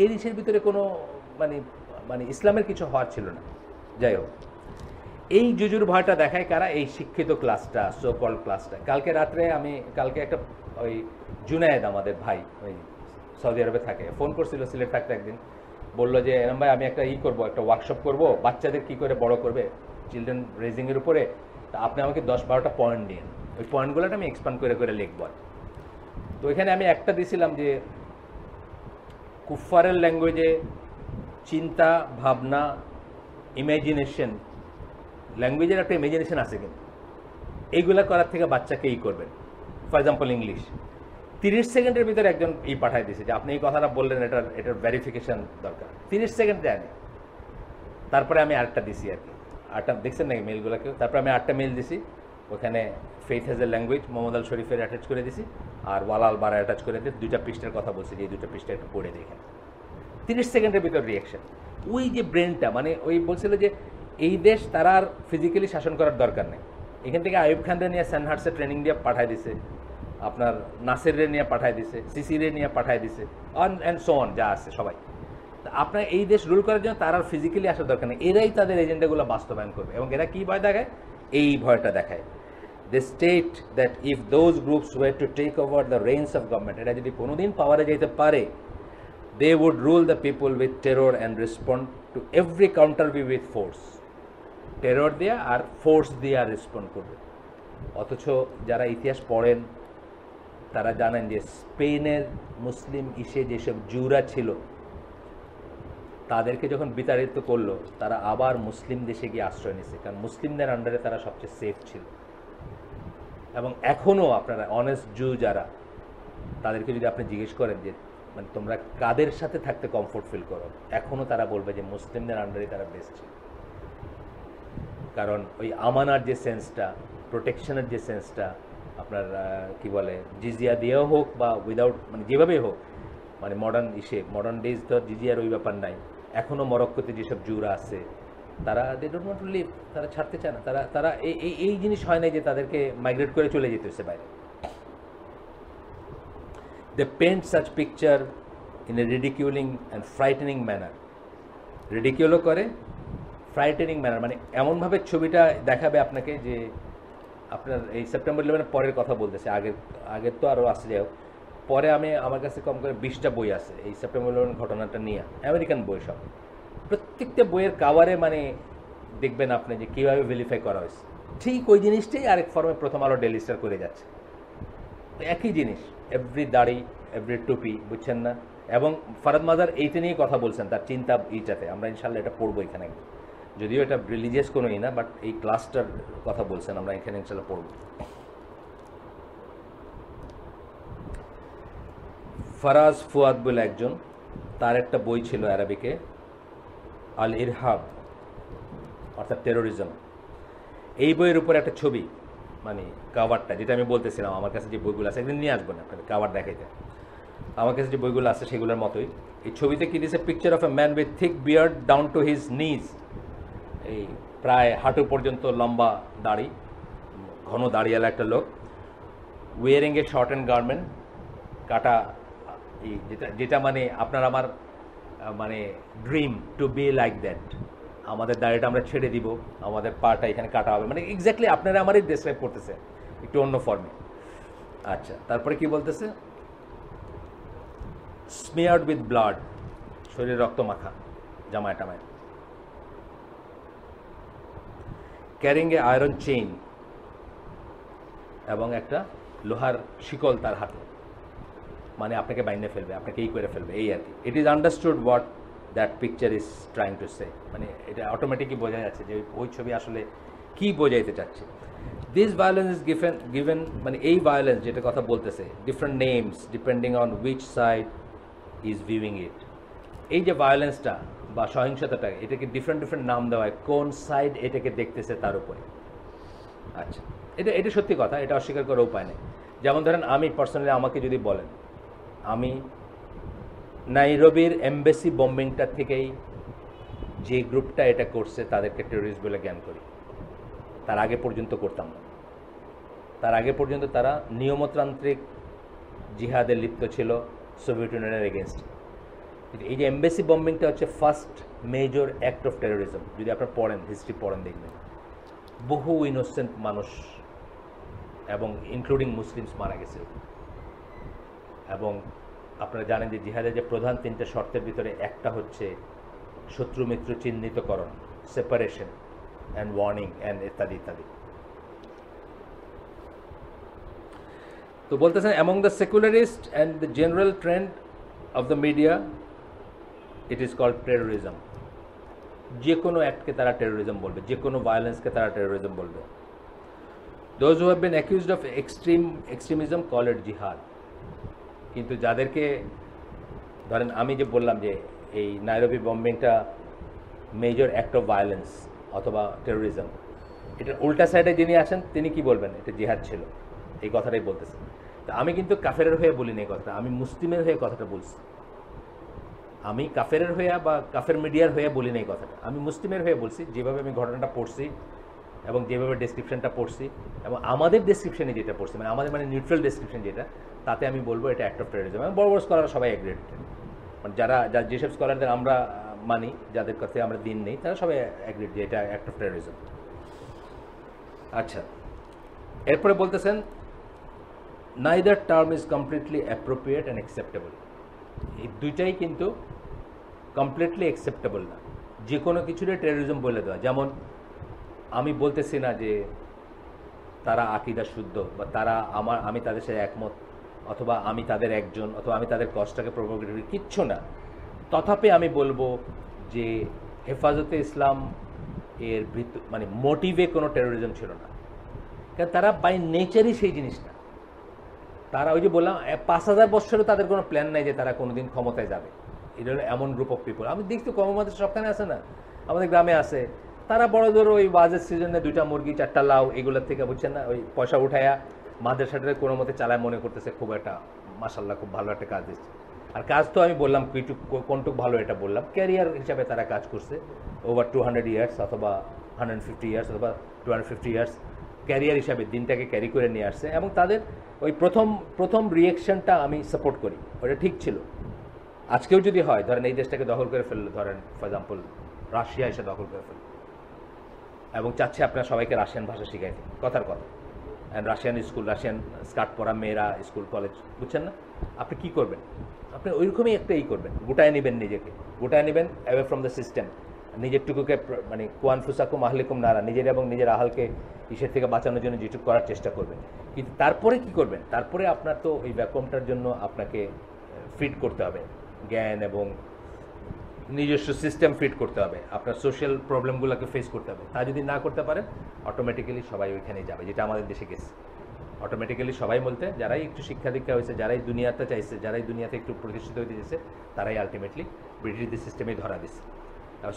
এর ইসের ভিতরে কোনো মানে ইসলামের কিছু হওয়ার ছিল না। যাই হোক, এই জুজুর ভয়টা দেখায় কারা, এই শিক্ষিত ক্লাসটা, সো কল ক্লাসটা। কালকে একটা ওই জুনায়েদ আমাদের ভাই, ওই সৌদি আরবে থাকে, ফোন করছিল, সিলেট থাকতে একদিন, বললো যে এরম ভাই আমি একটা একটা ওয়ার্কশপ করবো, বাচ্চাদের কী করে বড় করবে চিলড্রেন রেজিংয়ের উপরে, তা আপনি আমাকে 10-12টা পয়েন্ট দিন, ওই পয়েন্টগুলোটা আমি এক্সপ্যান্ড করে লিখব। তো এখানে আমি একটা দিয়েছিলাম যে কুফফারের ল্যাঙ্গুয়েজে চিন্তা, ভাবনা, ইমাজিনেশন, ল্যাঙ্গুয়েজের একটা ইমাজিনেশন আছে, কিন্তু এইগুলা করার থেকে বাচ্চাকে করবেন। ফর এক্সাম্পল ইংলিশ, 30 সেকেন্ডের ভিতরে একজন পাঠায় দিয়েছে যে আপনি এই কথাটা বললেন, এটার ভেরিফিকেশন দরকার, 30 সেকেন্ড দেয়নি। তারপরে আমি আরেকটা দিছি আর কি, আরেকটা দেখছেন নাকি মেলগুলোকে, তারপরে আমি আরেকটা মেল দিছি, ওখানে faith has a language Mohammad Al শরীফের অ্যাটাচ করে দিছি, আর ওয়ালা আল বারা অ্যাটাচ করে দিয়ে 2টা পৃষ্ঠার কথা বলছি, যে এই 2টা পৃষ্ঠা একটু পড়ে দেখেন। 30 সেকেন্ডের ভিতর রিয়াকশন। ওই যে ব্রেনটা, মানে ওই বলছিল যে এই দেশ তারা আর ফিজিক্যালি শাসন করার দরকার নেই, এখান থেকে আইয়ুব খানরা নিয়ে সেনহার্সে ট্রেনিং দিয়ে পাঠায় দিছে, আপনার নাসিরে নিয়ে পাঠায় দিছে, সিসিরে নিয়ে পাঠায় দিছে, অ্যান্ড সো অন, যা আছে সবাই। আপনার এই দেশ রুল করার জন্য তার আর ফিজিক্যালি আসার দরকার নেই, এরাই তাদের এজেন্ডাগুলো বাস্তবায়ন করবে। এবং এরা কী ভয় দেখায়? এই ভয়টা দেখায়। They state that if those groups were to take over the reins of government, এটা যদি কোনোদিন পাওয়ারে যেতে পারে, they would rule the people with terror and respond to every counter be with force. Terror দেয়া আর ফোর্স দিয়ে রেসপন্ড করবে। অথচ যারা ইতিহাস পড়েন তারা জানেন যে স্পেনের মুসলিম ইসে যেসব জুরা ছিল তাদেরকে যখন বিতাড়িত করলো, তারা আবার মুসলিম দেশে গিয়ে আশ্রয় নিয়েছে, কারণ মুসলিমদের আন্ডারে তারা সবচেয়ে সেফ ছিল। এবং এখনও আপনারা অনেস্ট জু যারা, তাদেরকে যদি আপনি জিজ্ঞেস করেন যে মানে তোমরা কাদের সাথে থাকতে কমফোর্ট ফিল করো, এখনও তারা বলবে যে মুসলিমদের আন্ডারে তারা বেস্ট ছিল। কারণ ওই আমানার যে সেন্সটা, প্রোটেকশনের যে সেন্সটা, আপনার কি বলে জিজিয়া দিয়েও হোক বা উইদাউট, মানে যেভাবেই হোক, মানে মডার্ন ডেজ তো জিজিয়ার ওই ব্যাপার নাই। এখনও মরক্কোতে যেসব জুরা আছে তারা they don't want to leave, তারা ছাড়তে চায় না। তারা এই জিনিস হয় নাই যে তাদেরকে মাইগ্রেট করে চলে যেতে হচ্ছে বাইরে। They paint such picture in a ridiculing and frightening manner. রিডিকিউলও করে, ফ্রাইটেনিং ম্যানার, মানে এমনভাবে ছবিটা দেখাবে আপনাকে যে আপনার এই সেপ্টেম্বর 11 পরের কথা বলতেছে, আগের তো আরও আসে, যাই হোক। পরে আমার কাছে কম করে 20টা বই আছে এই সেপ্টেম্বর 11 ঘটনাটা নিয়ে, আমেরিকান বই সব। প্রত্যেকটা বইয়ের কাভারে মানে দেখবেন আপনি যে কীভাবে ভেরিফাই করা হয়েছে, ঠিক ওই জিনিসটাই আরেক ফর্মে প্রথম আলো ডেইলি স্টার করে যাচ্ছে। একই জিনিস, এভরি দাড়ি, এভরি টুপি, বুঝছেন না? এবং ফারাদ মাজার এইটা নিয়ে কথা বলছেন, তার চিন্তা এইটাতে। আমরা ইনশাল্লাহ এটা পড়বো এখানে, যদিও এটা রিলিজিয়াস কোনো না, বাট এই ক্লাসটার কথা বলছেন, আমরা এখানে ইনশাল্লাহ পড়ব। ফারাজ ফুয়াদ বলে একজন, তার একটা বই ছিল আরবিকে, আল ইরহাব অর্থাৎ টেরোরিজম। এই বইয়ের উপর একটা ছবি, মানে কাভারটা, যেটা আমি বলতেছিলাম, আমার কাছে যে বইগুলো আছে, একদিন নিয়ে আসবো না আপনাদের কাভার দেখাইতে, আমার কাছে যে বইগুলো আছে সেগুলোর মতোই। এই ছবিতে কি দিয়েছে? Picture of a man with thick beard down to his নিজ, এই প্রায় হাঁটু পর্যন্ত লম্বা দাড়ি, ঘন দাড়িওয়ালা একটা লোক, wearing a short and garment, কাটা, এই যেটা মানে আপনার আমার মানে dream to be like that. আমাদের দাড়িটা আমরা ছেড়ে দিব, আমাদের পাটা এখানে কাটা হবে, মানে এক্স্যাক্টলি আপনারা আমারই ডেসক্রাইব করতেছে একটু অন্য ফর্মে। আচ্ছা, তারপরে কি বলতেছে? স্মিয়ার্ড উইথ ব্লাড, শরীরে রক্ত মাখা, জামায় টামায়, ক্যারিং এ আয়রন চেইন, এবং একটা লোহার শিকল তার হাতে, মানে আপনাকে বাইন্ধে ফেলবে, আপনাকে এই করে ফেলবে, এই আর কি। It is understood what that picture is trying to say, মানে এটা অটোমেটিকই বোঝা যাচ্ছে যে ওই ছবি আসলে কী বোঝাইতে চাচ্ছে। দিস ভায়োলেন্স ইজ গিভেন, মানে এই ভায়োলেন্স যেটা কথা বলতেছে, different names depending on which side is viewing it. এই যে ভায়োলেন্সটা বা সহিংসতাটা, এটাকে ডিফারেন্ট নাম দেওয়া হয় কোন সাইড এটাকে দেখতেছে তার উপরে। আচ্ছা, এটা সত্যি কথা, এটা অস্বীকার করার উপায় নেই। যেমন ধরেন আমি পার্সোনালি, আমাকে যদি বলেন, আমি নাইরোবির এমবেসি বম্বিংটা থেকেই যে গ্রুপটা এটা করছে তাদেরকে টেররিস্ট বলে জ্ঞান করি। তার আগে পর্যন্ত করতাম না। তার আগে পর্যন্ত তারা নিয়মতান্ত্রিক জিহাদে লিপ্ত ছিল সোভিয়েত ইউনিয়নের এগেনস্ট। এই যে এমবেসি বম্বিংটা হচ্ছে first major act of terrorism. যদি আপনারা পড়েন, হিস্ট্রি পড়েন, দেখবেন বহু ইনোসেন্ট মানুষ এবং ইনক্লুডিং মুসলিমস মারা গেছে। এবং আপনারা জানেন যে জিহাদের যে প্রধান 3টে শর্তের ভিতরে একটা হচ্ছে শত্রু মিত্র চিহ্নিতকরণ, সেপারেশন অ্যান্ড ওয়ার্নিং অ্যান্ড ইত্যাদি ইত্যাদি। তো বলতেছেন, among the secularist and the general trend of the media it is called terrorism. যে কোনো অ্যাক্টকে তারা টেরোরিজম বলবে, যে কোনো ভায়োলেন্সকে তারা টেরোরিজম বলবে। Those who have been accused of extremism call it jihad. কিন্তু যাদেরকে ধরেন, আমি যে বললাম যে এই নাইরোবি বম্বিংটা মেজর অ্যাক্ট অফ ভায়োলেন্স অথবা টেরোরিজম, এটার উল্টা সাইডে যিনি আসেন তিনি কি বলবেন? এটা জিহাদ ছিল, এই কথাটাই বলতেছেন। তা আমি কিন্তু কাফেরের হয়ে বলিনি এই কথাটা, আমি মুসলিমের হয়ে কথাটা বলছি। আমি কাফেরের হয়ে বা কাফের মিডিয়ার হয়ে বলিনি এই কথাটা, আমি মুসলিমের হয়ে বলছি। যেভাবে আমি ঘটনাটা পড়ছি এবং যেভাবে ডেসক্রিপশনটা পড়ছি এবং আমাদের ডেসক্রিপশনে যেটা পড়ছি, মানে আমাদের মানে নিউট্রাল ডেসক্রিপশন যেটা, তাতে আমি বলবো এটা অ্যাক্ট অফ টেরোরিজম। এবং বড় বড় স্কলার সবাই এগ্রিড, মানে যারা যেসব স্কলারদের আমরা মানি, যাদের কাছে আমরা দিন নেই, তারা সবাই এগ্রিড যে এটা অ্যাক্ট অফ টেরোরিজম। আচ্ছা, এরপরে বলতেছেন neither term is completely appropriate and acceptable. এই দুইটাই কিন্তু কমপ্লিটলি অ্যাকসেপ্টেবল না। যে কোনো কিছুরে টেরোরিজম বলে দেওয়া, যেমন আমি বলতেছি না যে তারা আকিদা শুদ্ধ বা তারা আমি তাদের সাথে একমত, অথবা আমি তাদের একজন, অথবা আমি তাদের কষ্টটাকে প্রভোকেট করি, কিচ্ছু না। তথাপি আমি বলবো যে হেফাজতে ইসলাম এর মানে মোটিভে কোনো টেরোরিজম ছিল না, কারণ তারা বাই নেচারই সেই জিনিসটা। তারা ওই যে বললাম ৫,০০০ বছরে তাদের কোনো প্ল্যান নাই যে তারা কোনোদিন ক্ষমতায় যাবে। এটা হলো এমন গ্রুপ অফ পিপল। আমি দেখছি কর্মমাদের সবখানে আছে না, আমাদের গ্রামে আছে। তারা বড় ধরো ওই বাজেট সিজনে 2টা মুরগি 4টা লাউ এগুলোর থেকে, বুঝছেন না, ওই পয়সা উঠায়া মাদ্রাসাটারে কোনো মতে চালায়, মনে করতেছে খুব একটা মাশাল্লাহ খুব ভালো একটা কাজ দিচ্ছে। আর কাজ তো আমি বললাম কোনটুক ভালো এটা বললাম, ক্যারিয়ার হিসাবে তারা কাজ করছে ওভার 200 ইয়ার্স অথবা 150 ইয়ার্স অথবা 250 ইয়ার্স ক্যারিয়ার হিসাবে দিনটাকে ক্যারি করে নিয়ে আসছে। এবং তাদের ওই প্রথম রিয়েকশনটা আমি সাপোর্ট করি, ওটা ঠিক ছিল। আজকেও যদি হয়, ধরেন এই দেশটাকে দখল করে ফেললো, ধরেন ফর এক্সাম্পল রাশিয়া এসে দখল করে ফেললো এবং চাচ্ছে আপনার সবাইকে রাশিয়ান ভাষা শিখাইতে, কথার কথা, and Russian school, Russian skirt পরা মেয়েরা স্কুল কলেজ, বুঝছেন না, আপনি কী করবেন? আপনি ওইরকমই একটা করবেন, গোটায় নেবেন নিজেকে, গোটায় নেবেন অ্যাওয়ে ফ্রম দ্য সিস্টেম, নিজের টুকুকে মানে কুয়ান ফুসাকুম আহলিকুম নারা, নিজের এবং নিজের আহালকে ইসের থেকে বাঁচানোর জন্য যেটুকু করার চেষ্টা করবেন। কিন্তু তারপরে কি করবেন? তারপরে আপনার তো ওই ভ্যাকুয়ামটার জন্য আপনাকে ফিট করতে হবে জ্ঞান এবং নিজস্ব সিস্টেম ফিট করতে হবে, আপনার সোশ্যাল প্রবলেমগুলোকে ফেস করতে হবে। তা যদি না করতে পারেন, অটোমেটিক্যালি সবাই ওইখানেই যাবে, যেটা আমাদের দেশে গেছে। অটোমেটিক্যালি সবাই বলতে যারাই একটু শিক্ষা দীক্ষা হয়েছে, যারাই দুনিয়াতে চাইছে, যারাই দুনিয়াতে একটু প্রতিষ্ঠিত হতে চেয়েছে, তারাই আলটিমেটলি ব্রিটিশদের সিস্টেমেই ধরা দিচ্ছে।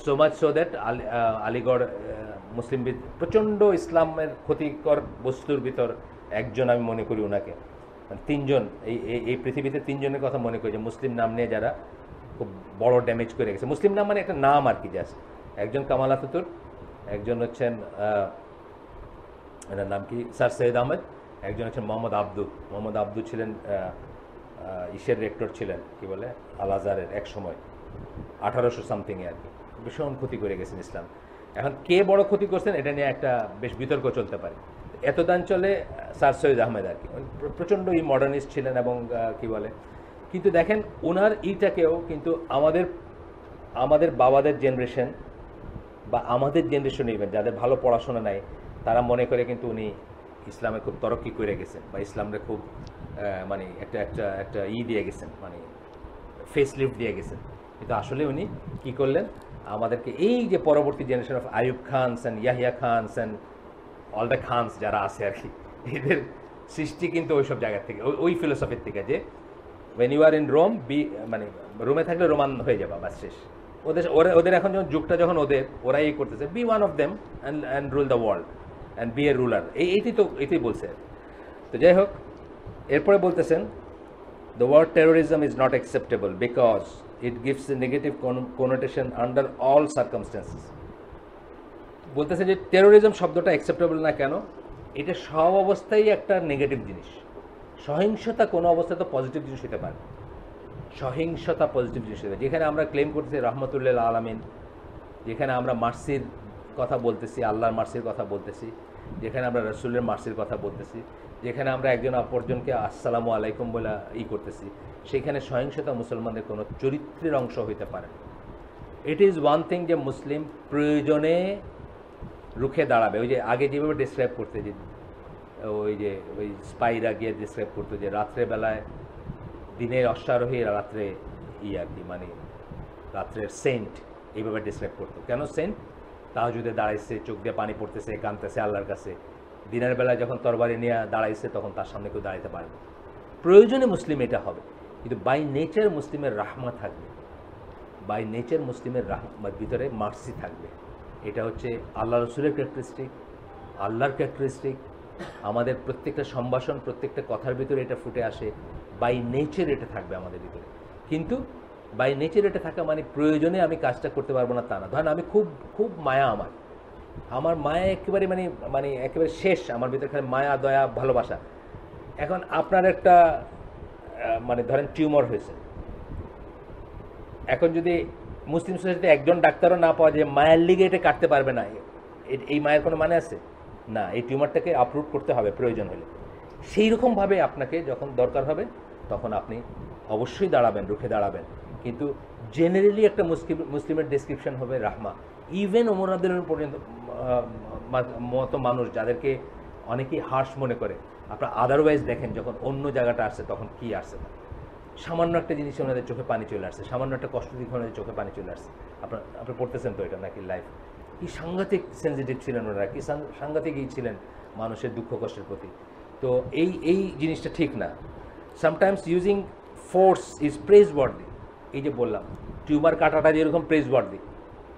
So much so that Aligarh Muslim প্রচণ্ড ইসলামের ক্ষতিকর বস্তুর ভিতর একজন আমি মনে করি ওনাকে, মানে 3জন এই পৃথিবীতে 3জনের কথা মনে করি যে মুসলিম নাম নিয়ে যারা খুব বড় ড্যামেজ করে গেছে। মুসলিম নাম মানে একটা নাম আর কি, জাস্ট। একজন কামাল আতাতুর্ক, একজন হচ্ছেন এনার নাম কি স্যার সৈয়দ আহমেদ, একজন হচ্ছেন মোহাম্মদ আব্দু। মোহাম্মদ আব্দু ছিলেন ইসের রেক্টর ছিলেন, কি বলে, আল আজহারের এক সময় 1800 সামথিংয়ে আর কি। ভীষণ ক্ষতি করে গেছেন ইসলাম। এখন কে বড় ক্ষতি করছেন এটা নিয়ে একটা বেশ বিতর্ক চলতে পারে। এতদান চলে স্যার সৈয়দ আহমেদ আর কি, প্রচণ্ড মডার্নিস্ট ছিলেন এবং কি বলে, কিন্তু দেখেন ওনার ইটাকেও কিন্তু আমাদের বাবাদের জেনারেশন বা আমাদের জেনারেশন ইভেন যাদের ভালো পড়াশোনা নাই, তারা মনে করে কিন্তু উনি ইসলামে খুব তরক্কি করে গেছেন বা ইসলামে খুব মানে একটা একটা একটা দিয়ে গেছেন, মানে ফেস লিফট দিয়ে গেছেন। কিন্তু আসলে উনি কী করলেন, আমাদেরকে এই যে পরবর্তী generation of Ayub Khan's and Yahya Khan's and all the Khan's যারা আছে আর কি, এদের সৃষ্টি কিন্তু ওইসব জায়গার থেকে, ওই ফিলোসফির থেকে যে when you are in Rome মানে রোমে থাকলে রোমান হয়ে যাবা, বাস শেষ। ওদের এখন যখন যুগটা যখন ওরাই করতেছে, be one of them and rule the world and be a ruler, এটাই বলছে। তো যাই হোক, এরপরে বলতেছেন the word terrorism is not acceptable because it gives a negative connotation under all circumstances. বলতেছে যে টেরোরিজম শব্দটা অ্যাকসেপ্টেবল না কেন, এটা সব অবস্থায় একটা নেগেটিভ জিনিস। সহিংসতা কোনো অবস্থায় তো পজিটিভ জিনিস হতে পারে, সহিংসতা পজিটিভ জিনিস হতে পারে। যেখানে আমরা ক্লেম করতেছি রহমতুল্লিল আলামিন, যেখানে আমরা মার্সির কথা বলতেছি, আল্লাহর মার্সির কথা বলতেছি, যেখানে আমরা রসুলের মার্সির কথা বলতেছি, যেখানে আমরা একজন অপরজনকে আসসালামু আলাইকুম বলে করতেছি, সেখানে সহিংসতা মুসলমানদের কোনো চরিত্রের অংশ হইতে পারে। ইট ইজ ওয়ান থিং যে মুসলিম প্রয়োজনে রুখে দাঁড়াবে। ওই যে আগে যেভাবে ডিসক্রাইব করতে, যে ওই স্পাইরা গিয়ে ডিসক্রাইব করতো যে রাত্রেবেলায় দিনের অশ্বারোহী, রাত্রে আর কি, মানে রাত্রের সেন্ট, এইভাবে ডিসক্রাইব করতো। কেন সেন্ট? তাহাজ্জুদে দাঁড়াইছে, চোখ দিয়ে পানি পড়তেছে, কাঁদতেছে আল্লাহর কাছে। দিনের বেলায় যখন তরবারি নিয়ে দাঁড়াইছে, তখন তার সামনে কেউ দাঁড়াইতে পারবে। প্রয়োজনে মুসলিম এটা হবে, কিন্তু বাই নেচার মুসলিমের রাহমা থাকবে, বাই নেচার মুসলিমের রাহমার ভিতরে মার্সি থাকবে। এটা হচ্ছে আল্লাহ রসুলের ক্যারেক্টারিস্টিক, আল্লাহর ক্যারেক্টারিস্টিক। আমাদের প্রত্যেকটা সম্ভাষণ, প্রত্যেকটা কথার ভিতরে এটা ফুটে আসে, বাই নেচার এটা থাকবে আমাদের ভিতরে। কিন্তু বাই নেচার এটা থাকা মানে প্রয়োজনে আমি কাজটা করতে পারবো না তা না। ধরেন আমি খুব খুব মায়া আমার, আমার মায়া একেবারে মানে মানে একেবারে শেষ, আমার ভিতরে খালি মায়া দয়া ভালোবাসা। এখন আপনার একটা মানে ধরেন টিউমার হয়েছে, এখন যদি মুসলিম সোসাইটিতে একজন ডাক্তারও না পাওয়া যায় মায়ের লিগে এটা কাটতে পারবে না, এই মায়ের কোনো মানে আছে? না, এই টিউমারটাকে আপরুট করতে হবে প্রয়োজন হলে। সেই রকমভাবে আপনাকে যখন দরকার হবে তখন আপনি অবশ্যই দাঁড়াবেন, রুখে দাঁড়াবেন। কিন্তু জেনারেলি একটা মুসলিমের ডেসক্রিপশন হবে রাহমা। ইভেন ওমর রাদিয়াল্লাহু পর্যন্ত মতো মানুষ যাদেরকে অনেকেই হার্শ মনে করে, আপনার আদারওয়াইজ দেখেন যখন অন্য জায়গাটা আসছে তখন কি আসছে না। সামান্য একটা জিনিস ওনাদের চোখে পানি চলে আসছে, সামান্য একটা কষ্ট দিকে ওনাদের চোখে পানি চলে আসছে। আপনি পড়তেছেন তো এটা নাকি লাইফ, কি সাংঘাতিক সেন্সিটিভ ছিলেন ওনারা, কি সাংঘাতিকই ছিলেন মানুষের দুঃখ কষ্টের প্রতি। তো এই জিনিসটা ঠিক না। Sometimes using force is praiseworthy. এই যে বললাম টিউমার কাটাটা যেরকম প্রেজ ওয়ার্দি,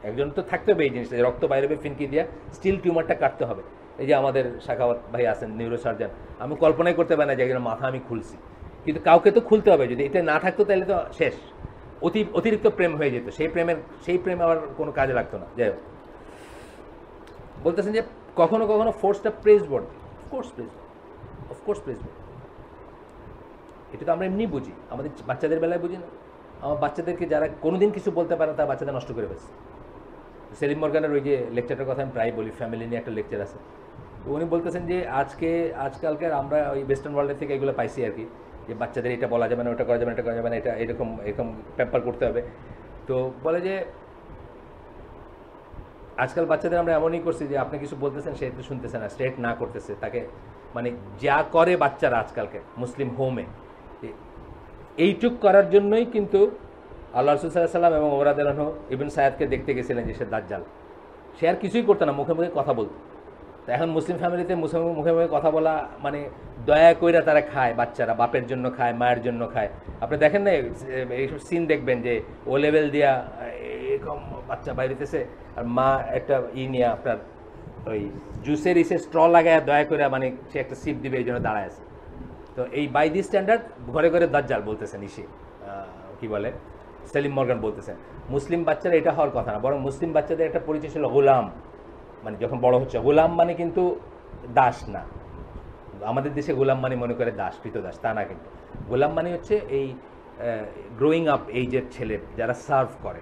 একজন তো থাকতে হবে এই জিনিসটা, রক্ত বাইরে ফিনকি দিয়া স্টিল টিউমারটা কাটতে হবে। এই যে আমাদের শাখাওয়াত ভাই আছেন নিউরোসার্জন, আমি কল্পনাই করতে পারি না যে একজন মাথা আমি খুলছি, কিন্তু কাউকে তো খুলতে হবে। যদি এটা না থাকতো তাহলে তো শেষ, অতিরিক্ত প্রেম হয়ে যেত, সেই প্রেম আবার কোনো কাজে লাগতো না। যাই হোক, বলতেছেন যে কখনো কখনো ফোর্সটা praiseworthy, of course praiseworthy. এটা তো আমরা এমনি বুঝি, আমাদের বাচ্চাদের বেলায় বুঝি না। আমার বাচ্চাদেরকে যারা কোনোদিন কিছু বলতে পারে না তার বাচ্চাদের নষ্ট করে ফেলছে। সেলিম মর্গানের ওই যে লেকচারটার কথা আমি প্রায় বলি, ফ্যামিলি নিয়ে একটা লেকচার আছে, উনি বলতেছেন যে আজকালকার আমরা ওই ওয়েস্টার্ন ওয়ার্ল্ডের থেকে এগুলো পাইছি আর কি, যে বাচ্চাদের এটা বলা যাবে না, ওটা করা যাবে না, এটা করা যাবে না, এটা এরকম প্যাম্পার করতে হবে। তো বলে যে আজকাল বাচ্চাদের আমরা এমনই করছি যে আপনি কিছু বলতেছেন সে একটু শুনতেছে না, স্ট্রেট না করতেছে, তাকে মানে যা করে বাচ্চারা আজকালকে মুসলিম হোমে, এইটুক করার জন্যই কিন্তু আল্লাহ রাসূল সাল্লাল্লাহু আলাইহি ওয়াসাল্লাম এবং ওমর রাদিয়াল্লাহু আনহু ইবনে সায়াদকে দেখতে গেছিলেন যে সে দাজ্জাল। সে আর কিছুই করতো না, মুখে মুখে কথা বলতো। তো এখন মুসলিম ফ্যামিলিতে মুখে মুখে কথা বলা মানে দয়া কইরা তারা খায়, বাচ্চারা বাপের জন্য খায়, মায়ের জন্য খায়। আপনি দেখেন না এইসব সিন দেখবেন যে ও লেভেল দিয়া এরকম বাচ্চা বাইরেতেছে আর মা একটা নিয়ে আপনার ওই জুসের ইসে স্ট্র লাগায় দয়া করে মানে সে একটা সিপ দিবে এই জন্য দাঁড়ায় আছে। তো এই বাই দি স্ট্যান্ডার্ড ঘরে ঘরে দাজ্জাল বলতেছেন কি বলে সেলিম মর্গান বলতেছেন। মুসলিম বাচ্চারা এটা হওয়ার কথা না, বরং মুসলিম বাচ্চাদের একটা পরিচয় ছিল গোলাম, মানে যখন বড় হচ্ছে গোলাম মানে কিন্তু দাস না। আমাদের দেশে গোলাম মানে মনে করে দাস, কৃতদাস, তা না। কিন্তু গোলাম মানে হচ্ছে এই গ্রোয়িং আপ এইজের ছেলে যারা সার্ভ করে।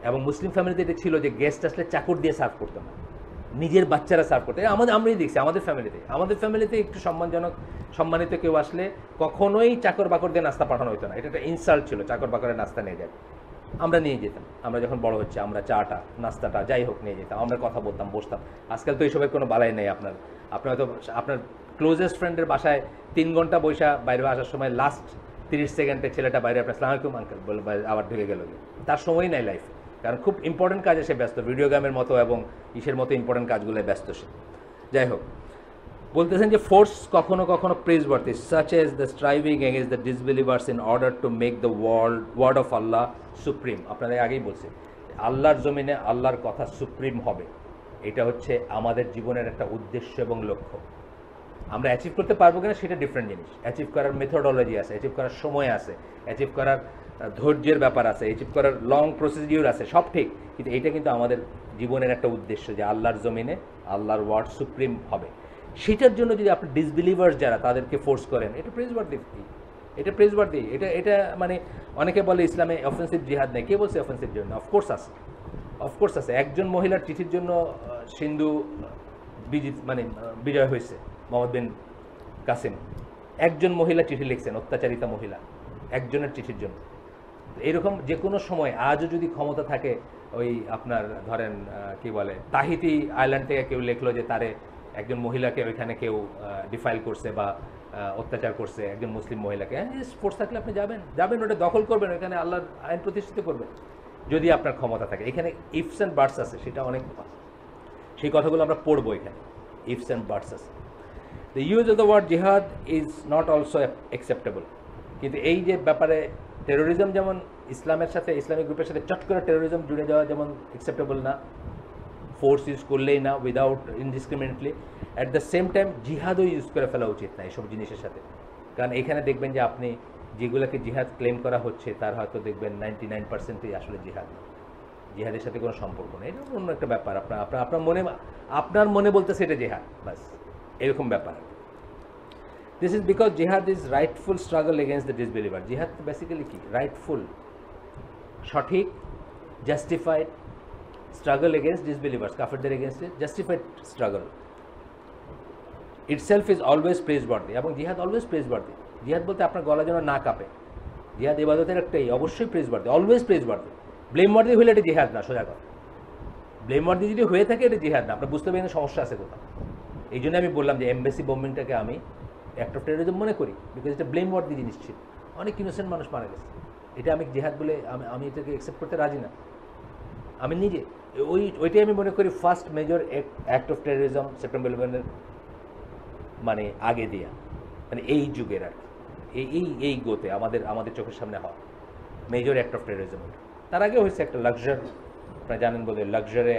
এবং মুসলিম ফ্যামিলিতে এটা ছিল যে গেস্ট আসলে চাকর দিয়ে সার্ভ করতো না, নিজের বাচ্চারা সার্ভ করতে। আমরাই দেখছি আমাদের ফ্যামিলিতে একটু সম্মানিত কেউ আসলে কখনোই চাকর বাকর দিয়ে নাস্তা পাঠানো হতো না। এটা একটা ইনসাল্ট ছিল, চাকর বাকরের নাস্তা নিয়ে যায়। আমরা নিয়ে যেতাম, আমরা যখন বড় হচ্ছে আমরা চাটা নাস্তাটা যাই হোক নিয়ে যেতাম, আমরা কথা বলতাম, বসতাম। আজকাল তো এইসবের কোনো বালাই নেই। আপনি হয়তো আপনার ক্লোজেস্ট ফ্রেন্ডের বাসায় 3 ঘন্টা বৈশা বাইরে আসার সময় লাস্ট 30 সেকেন্ডে ছেলেটা বাইরে আপনার আসসালামু আলাইকুম আঙ্কেল বলে আবার ঢুকে গেল, তার সময় নাই লাইফে, কারণ খুব ইম্পর্টেন্ট কাজে সে ব্যস্ত, ভিডিও গেমের মতো এবং ইসের মতো ইম্পর্টেন্ট কাজগুলোয় ব্যস্ত সে। যাই হোক, বলতেছেন যে ফোর্স কখনো কখনো প্রেজওয়ার্থি such as the striving against the disbelievers in order to make the word of Allah supreme। আপনাদের আগেই বলছি আল্লাহর জমিনে আল্লাহর কথা সুপ্রিম হবে, এটা হচ্ছে আমাদের জীবনের একটা উদ্দেশ্য এবং লক্ষ্য। আমরা অ্যাচিভ করতে পারবো কিনা সেটা ডিফারেন্ট জিনিস। অ্যাচিভ করার মেথোডোলজি আছে, অ্যাচিভ করার সময় আছে, অ্যাচিভ করার ধৈর্যের ব্যাপার আছে, অ্যাচিভ করার লং প্রসিডিউর আছে, সব ঠিক। কিন্তু এইটা কিন্তু আমাদের জীবনের একটা উদ্দেশ্য যে আল্লাহর জমিনে আল্লাহর ওয়ার্ড সুপ্রিম হবে। সেটার জন্য যদি আপনি ডিসবিলিভার্স যারা তাদেরকে ফোর্স করেন, এটা প্রেজওয়ার্দি, এটা মানে অনেকে বলে ইসলামে অফেন্সিভ জিহাদ নেই। কে বলছে অফেন্সিভ জন্য? অফকোর্স আছে। একজন মহিলার চিঠির জন্য সিন্ধু বিজয় হয়েছে, মোহাম্মদ বিন কাসিম। একজন মহিলা চিঠি লিখছেন, অত্যাচারিতা মহিলা, একজনের চিঠির জন্য। এরকম যে কোনো সময় আজও যদি ক্ষমতা থাকে, ওই আপনার ধরেন কি বলে তাহিতি আইল্যান্ড থেকে কেউ লিখলো যে তারে একজন মহিলাকে ওইখানে কেউ ডিফাইল করছে বা অত্যাচার করছে একজন মুসলিম মহিলাকে, ফোর্স থাকলে আপনি যাবেন ওটা দখল করবেন, ওইখানে আল্লাহর আইন প্রতিষ্ঠিত করবেন যদি আপনার ক্ষমতা থাকে। এখানে ইফস অ্যান্ড বার্ডস আছে, সেটা অনেক, সেই কথাগুলো আমরা পড়বো এখানে। ইফস অ্যান্ড বার্ডস আছে। The use of the word jihad is not also acceptable. কিন্তু এই যে ব্যাপারে টেরোরিজম যেমন ইসলামের সাথে, ইসলামিক গ্রুপের সাথে চট করে টেরোরিজম জুড়ে যাওয়া যেমন অ্যাকসেপ্টেবল না, ফোর্স ইউজ করলেই না without indiscriminately, at the same time জিহাদও ইউজ করে ফেলা উচিত না এইসব জিনিসের সাথে। কারণ এখানে দেখবেন যে আপনি যেগুলোকে জিহাদ ক্লেম করা হচ্ছে তার হয়তো দেখবেন 99%ই আসলে জিহাদ না। জিহাদের সাথে কোনো সম্পর্ক নেই, এটা অন্য একটা ব্যাপার। আপনার মনে বলতেছে এটা জিহাদ, বাস এরকম ব্যাপার। This is because jihad is rightful struggle against the disbeliever. জিহাদ বেসিক্যালি কি? রাইটফুল, সঠিক, জাস্টিফাইড স্ট্রাগল এগেনস্ট ডিসবিলিভার্স, কাফেরদের এগেনস্টে justified struggle. Itself is always praiseworthy, এবং জিহাদ অলওয়েজ প্রেজওয়ার্দি। জিহাদ বলতে আপনার গলা যেন না কাঁপে। জিহাদ ইবাদতের একটাই, অবশ্যই প্রেজওয়ার্দি, অলওয়েজ প্রেজওয়ার্দি। ব্লেমওয়ার্দি হলে এটা জিহাদ না, সোজা কথা। ব্লেমওয়ার্দি যদি হয়ে থাকে এটা জিহাদ না, আপনার বুঝতে পারেন সমস্যা আছে কোথাও। এই জন্য আমি বললাম যে এমবেসি বোম্বিংটাকে আমি অ্যাক্ট অফ টেরোরিজম মনে করি, বিকজ এটা ব্লেমওয়ার্দি জিনিস ছিল, অনেক ইনোসেন্ট মানুষ মারা গেছে। এটা আমি জিহাদ বলে আমি এটাকে অ্যাকসেপ্ট করতে রাজি না। আমি নিজে ওইটাই আমি মনে করি first major act of terrorism September 11-এর মানে আগে দিয়া, মানে এই যুগের আর কি, এই গোতে আমাদের চোখের সামনে হওয়া মেজর অ্যাক্ট অফ টেরোরিজম। তার আগে হয়েছে একটা লাক্সার, আপনারা জানেন বোধ হয়, লাক্সারে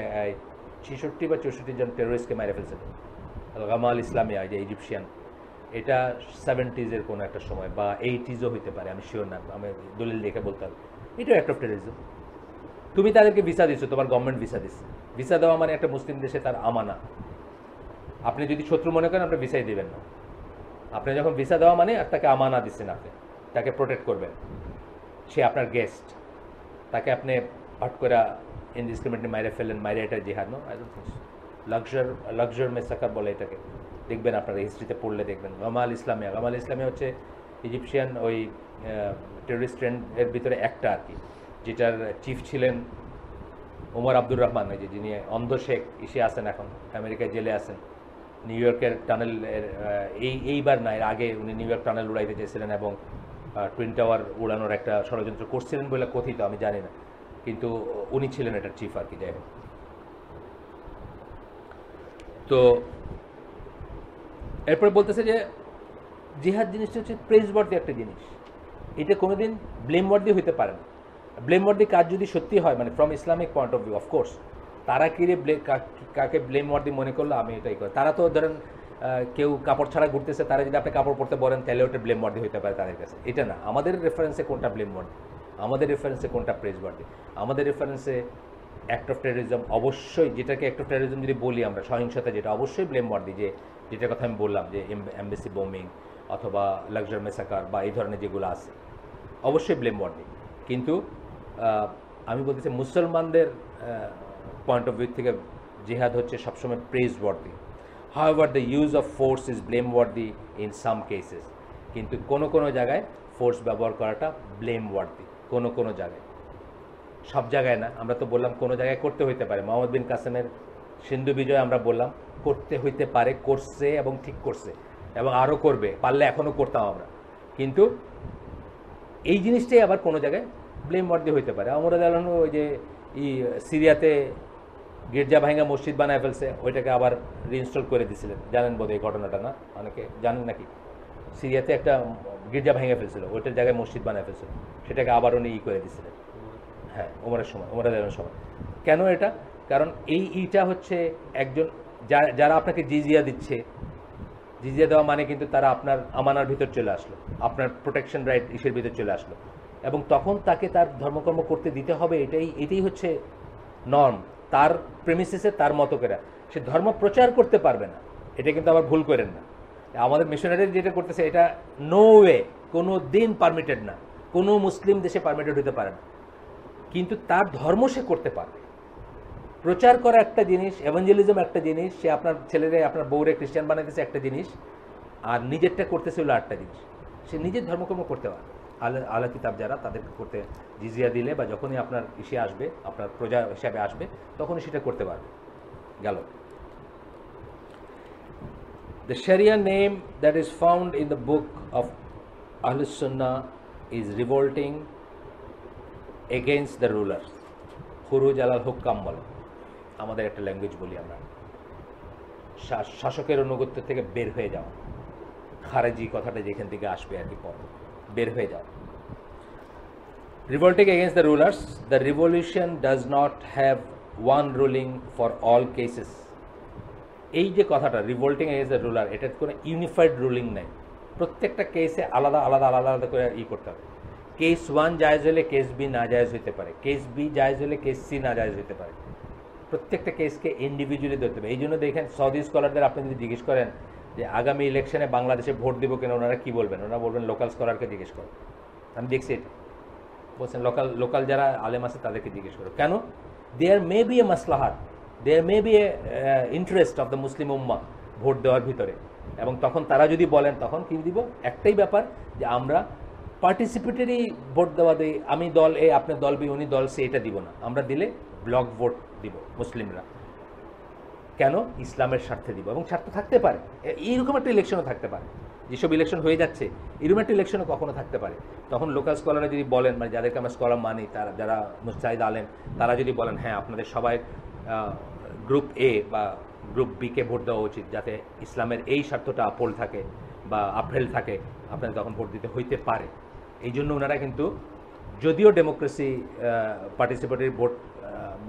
66 বা 64 জন টেরোরিস্টকে মেরে ফেলছিল। গামাল ইসলামিয়া, যে ইজিপশিয়ান, এটা 70s কোনো একটা সময় বা 80s হইতে পারে, আমি শিওর না, আমি দলিল দেখে বলতে হবে। এটাও অ্যাক্ট অফ টেরোরিজম। তুমি তাদেরকে ভিসা দিচ্ছ, তোমার গভর্নমেন্ট ভিসা দিচ্ছে। ভিসা দেওয়া মানে একটা মুসলিম দেশে তার আমানা। আপনি যদি শত্রু মনে করেন আপনি ভিসাই দেবেন না। আপনি যখন ভিসা দেওয়া মানে আর তাকে আমানা দিচ্ছেন, আপনি তাকে প্রোটেক্ট করবেন, সে আপনার গেস্ট, তাকে আপনি হট করে ইনডিসক্রিমিনেটলি মাইরে ফেললেন, মাইরে এটা জিহাদ? No, I don't think so. Luxor massacre বলে এটাকে, দেখবেন আপনারা হিস্ট্রিতে পড়লে দেখবেন। গামাল ইসলামিয়া হচ্ছে ইজিপশিয়ান ওই টেরোরিস্ট ট্রেন্ডের ভিতরে একটা আর কি, যেটার চিফ ছিলেন ওমর আব্দুর রহমান, ওই যে যিনি অন্ধ শেখ, ইসে আছেন এখন আমেরিকায় জেলে আছেন। নিউ ইয়র্কের টানেল এইবার না, এর আগে উনি নিউ ইয়র্ক টানেল উড়াইতে চেয়েছিলেন এবং টুইন টাওয়ার উড়ানোর একটা ষড়যন্ত্র করছিলেন বলে কথিত, আমি জানি না, কিন্তু উনি ছিলেন এটার চিফ আর কি। যাই হোক, তো এরপরে বলতেছে যে জিহাদ জিনিসটা হচ্ছে প্রেজওয়ার্দি একটা জিনিস, এটা কোনোদিন ব্লেমওয়ার্দি হইতে পারে না। ব্লেমওয়ার্দি কাজ যদি সত্যি হয়, মানে from Islamic point of view, of course তারা কাকে ব্লেমওয়ার্দি মনে করলো, আমি এটাই করি। তারা তো ধরেন কেউ কাপড় ছাড়া ঘুরতেছে, তারা যদি আপনি কাপড় পরতে বলেন তাহলে ওটা ব্লেমওয়ার্দি হইতে পারে তাদের কাছে। এটা না, আমাদের রেফারেন্সে কোনটা ব্লেমওয়ার্দি, আমাদের রেফারেন্সে কোনটা প্রেজওয়ার্দি। আমাদের রেফারেন্সে অ্যাক্ট অফ টেরোরিজম অবশ্যই, যেটাকে অ্যাক্ট অফ টেরোরিজম যদি বলি আমরা, সহিংসতা, যেটা অবশ্যই ব্লেমওয়ার্দি, যেটার কথা আমি বললাম, যে এমবেসি বোমিং অথবা লাক্সার মেসাকার বা এই ধরনের যেগুলো আছে, অবশ্যই ব্লেমওয়ার্দি। কিন্তু আমি বলতেছি মুসলমানদের পয়েন্ট অফ ভিউ থেকে জিহাদ হচ্ছে সবসময় praiseworthy. However the use of force is blameworthy in some cases, কিন্তু কোনো জায়গায় ফোর্স ব্যবহার করাটা ব্লেমওয়ার্দি, কোনো জায়গায়, সব জায়গায় না। আমরা তো বললাম কোনো জায়গায় করতে হইতে পারে। মোহাম্মদ বিন কাসেমের সিন্ধু বিজয় আমরা বললাম করতে হইতে পারে, করছে এবং ঠিক করছে এবং আরও করবে, পারলে এখনও করতাম আমরা। কিন্তু এই জিনিসটাই আবার কোনো জায়গায় ব্লেমওয়ার্দি হইতে পারে। আমরা দেখলাম ওই যে সিরিয়াতে গির্জা ভাঙ্গা মসজিদ বানায় ফেলছে, ওইটাকে আবার রিইনস্টল করে দিয়েছিলেন, জানেন বোধ এই ঘটনাটা? না, অনেকে জানেন নাকি? সিরিয়াতে একটা গির্জা ভেঙে ফেলছিল, ওইটার জায়গায় মসজিদ বানায় ফেলছিল, সেটাকে আবার উনি করে দিয়েছিলেন। হ্যাঁ, ওমরের সময়, ওমর রাদিয়াল্লাহু আনহু সময়। কেন এটা? কারণ এইটা হচ্ছে একজন যারা আপনাকে জিজিয়া দিচ্ছে, জিজিয়া দেওয়া মানে কিন্তু তারা আপনার আমানার ভিতর চলে আসলো, আপনার প্রোটেকশন রাইট ইসের ভিতর চলে আসলো, এবং তখন তাকে তার ধর্মকর্ম করতে দিতে হবে। এটাই হচ্ছে নর্ম, তার প্রেমিসিসে, তার মতো করে সে ধর্ম প্রচার করতে পারবে না। এটা কিন্তু আবার ভুল করেন না, আমাদের মিশনারি যেটা করতেছে এটা নো ওয়ে, কোনো দিন পারমিটেড না, কোনো মুসলিম দেশে পারমিটেড হতে পারে না। কিন্তু তার ধর্ম সে করতে পারবে। প্রচার করা একটা জিনিস, এভাঞ্জেলিজম একটা জিনিস, সে আপনার ছেলেরে, আপনার বউরে খ্রিস্টান বানাইতেছে একটা জিনিস, আর নিজেরটা করতেছে হলো আরেকটা জিনিস। সে নিজের ধর্মকর্ম করতে পারবে। আলা কিতাব যারা, তাদেরকে করতে জিজিয়া দিলে বা যখনই আপনার ইসে আসবে, আপনার প্রজা হিসাবে আসবে, তখনই সেটা করতে পারবে। গেল। The Sharia name that is found in the book of Ahlus Sunnah is revolting against the ruler. খুরুজ আলাল হুক্কাম বলে, আমাদের একটা ল্যাঙ্গুয়েজ বলি আমরা, শাসকের অনুগত্য থেকে বের হয়ে যাওয়া। খারেজি কথাটা যেখান থেকে আসবে আর কি, পর বের হয়ে যাওয়া। Revolting against the rulers, the revolution does not have one ruling for all cases. এই যে কথাটা রিভোল্টিং এগেন্সট দ্য রুলার, এটার কোনো ইউনিফাইড রুলিং নাই, প্রত্যেকটা কেসে আলাদা করে করতে হবে। কেস 1 জায়েজ হলে কেস বি না জায়েজ হতে পারে, কেস বি জায়েজ হলে কেস সি না জায়েজ হতে পারে। প্রত্যেকটা কেসকে ইন্ডিভিজুয়ালি ধরতে হবে। এই জন্য দেখেন সৌদি স্কলারদের আপনি যদি জিজ্ঞেস করেন যে আগামী ইলেকশনে বাংলাদেশে ভোট দেবো কেন, ওনারা কী বলবেন? ওনারা বলবেন লোকাল স্কলারকে জিজ্ঞেস করো। আমি দেখছি এটা বলছেন, লোকাল যারা আলেম আছে তাদেরকে জিজ্ঞেস করো। কেন? দেয়ার মে বি এ মাসলাহাত, there may be a interest of the Muslim উম্মা ভোট দেওয়ার ভিতরে। এবং তখন তারা যদি বলেন, তখন কী দিব? একটাই ব্যাপার যে আমরা পার্টিসিপেটরি ভোট দেওয়া দিই, আমি দল এ আপনি দল বি উনি দল সে, এটা দিব না। আমরা দিলে ব্লক ভোট দিব মুসলিমরা। কেন? ইসলামের স্বার্থে দিব। এবং স্বার্থ থাকতে পারে, এইরকম একটা ইলেকশনও থাকতে পারে, যেসব ইলেকশন হয়ে যাচ্ছে এরকম একটা ইলেকশনও কখনো থাকতে পারে। তখন লোকাল স্কলাররা যদি বলেন, মানে যাদেরকে আমরা স্কলার মানি, তারা যারা মুস্তাহিদ আলেম, তারা যদি বলেন হ্যাঁ আপনাদের সবাই গ্রুপ এ বা গ্রুপ বিকে ভোট দেওয়া উচিত, যাতে ইসলামের এই স্বার্থটা আপল থাকে বা আপহেল থাকে, আপনাদের তখন ভোট দিতে হইতে পারে। এই জন্য ওনারা কিন্তু, যদিও ডেমোক্রেসি পার্টিসিপেটরি ভোট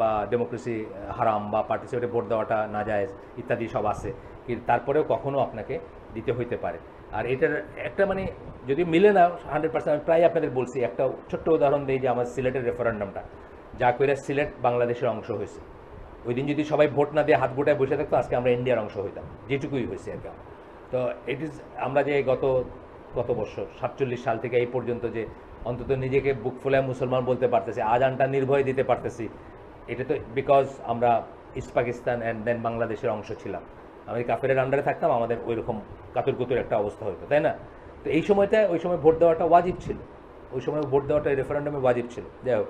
বা ডেমোক্রেসি হারাম বা পার্টিসিপেটরি ভোট দেওয়াটা নাজায়েজ ইত্যাদি সব আছে, কিন্তু তারপরেও কখনও আপনাকে দিতে হইতে পারে। আর এটার একটা মানে যদি মিলে না 100%, আমি প্রায় আপনাদের বলছি, একটা ছোট্ট উদাহরণ দিই যে আমার সিলেটের রেফারেন্ডামটা, যা করে সিলেট বাংলাদেশের অংশ হয়েছে। ওই দিন যদি সবাই ভোট না দিয়ে হাত গোটায় বসে থাকতো, আজকে আমরা ইন্ডিয়ার অংশ হইতাম, যেটুকুই হয়েছে আর কি। তো ইট ইজ, আমরা যে কত বছর 47 সাল থেকে এই পর্যন্ত যে অন্তত নিজেকে বুক ফুলায় মুসলমান বলতে পারতেছি, আজানটা নির্ভয় দিতে পারতেছি, এটা তো বিকজ আমরা ইস্ট পাকিস্তান অ্যান্ড দেন বাংলাদেশের অংশ ছিলাম। আমি কাফেরের আন্ডারে থাকতাম, আমাদের ওই রকম কাতুর একটা অবস্থা হতো, তাই না? তো এই সময়টা, ওই সময় ভোট দেওয়াটা ওয়াজিব ছিল, ওই সময় ভোট দেওয়াটা রেফারেন্ডামে ওয়াজিব ছিল। যাই হোক,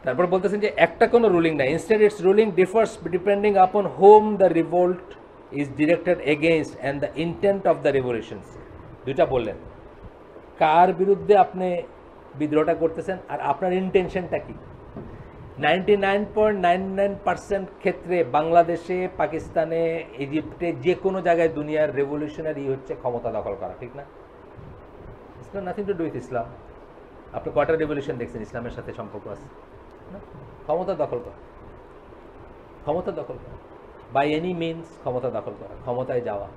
তারপর বলতেছেন যে একটা কোনো রুলিং নাই, instead its ruling differs depending upon whom the revolt is directed against and the intent of the revolutions. দুইটা বললেন, কার বিরুদ্ধে আপনি বিদ্রোহটা করতেছেন আর আপনার ইন্টেনশনটা কি। 99.99% ক্ষেত্রে বাংলাদেশে, পাকিস্তানে, ইজিপ্টে, যে কোনো জায়গায় দুনিয়ার রেভলিউশনারি হচ্ছে ক্ষমতা দখল করা, ঠিক না? It's not nothing to do with Islam. আপনি কয়টা রেভলিউশন দেখছেন ইসলামের সাথে সম্পর্ক আছে? ক্ষমতা দখল করা, ক্ষমতা দখল করা, বাই এনি মিনস ক্ষমতা দখল করা, ক্ষমতায় যাওয়া।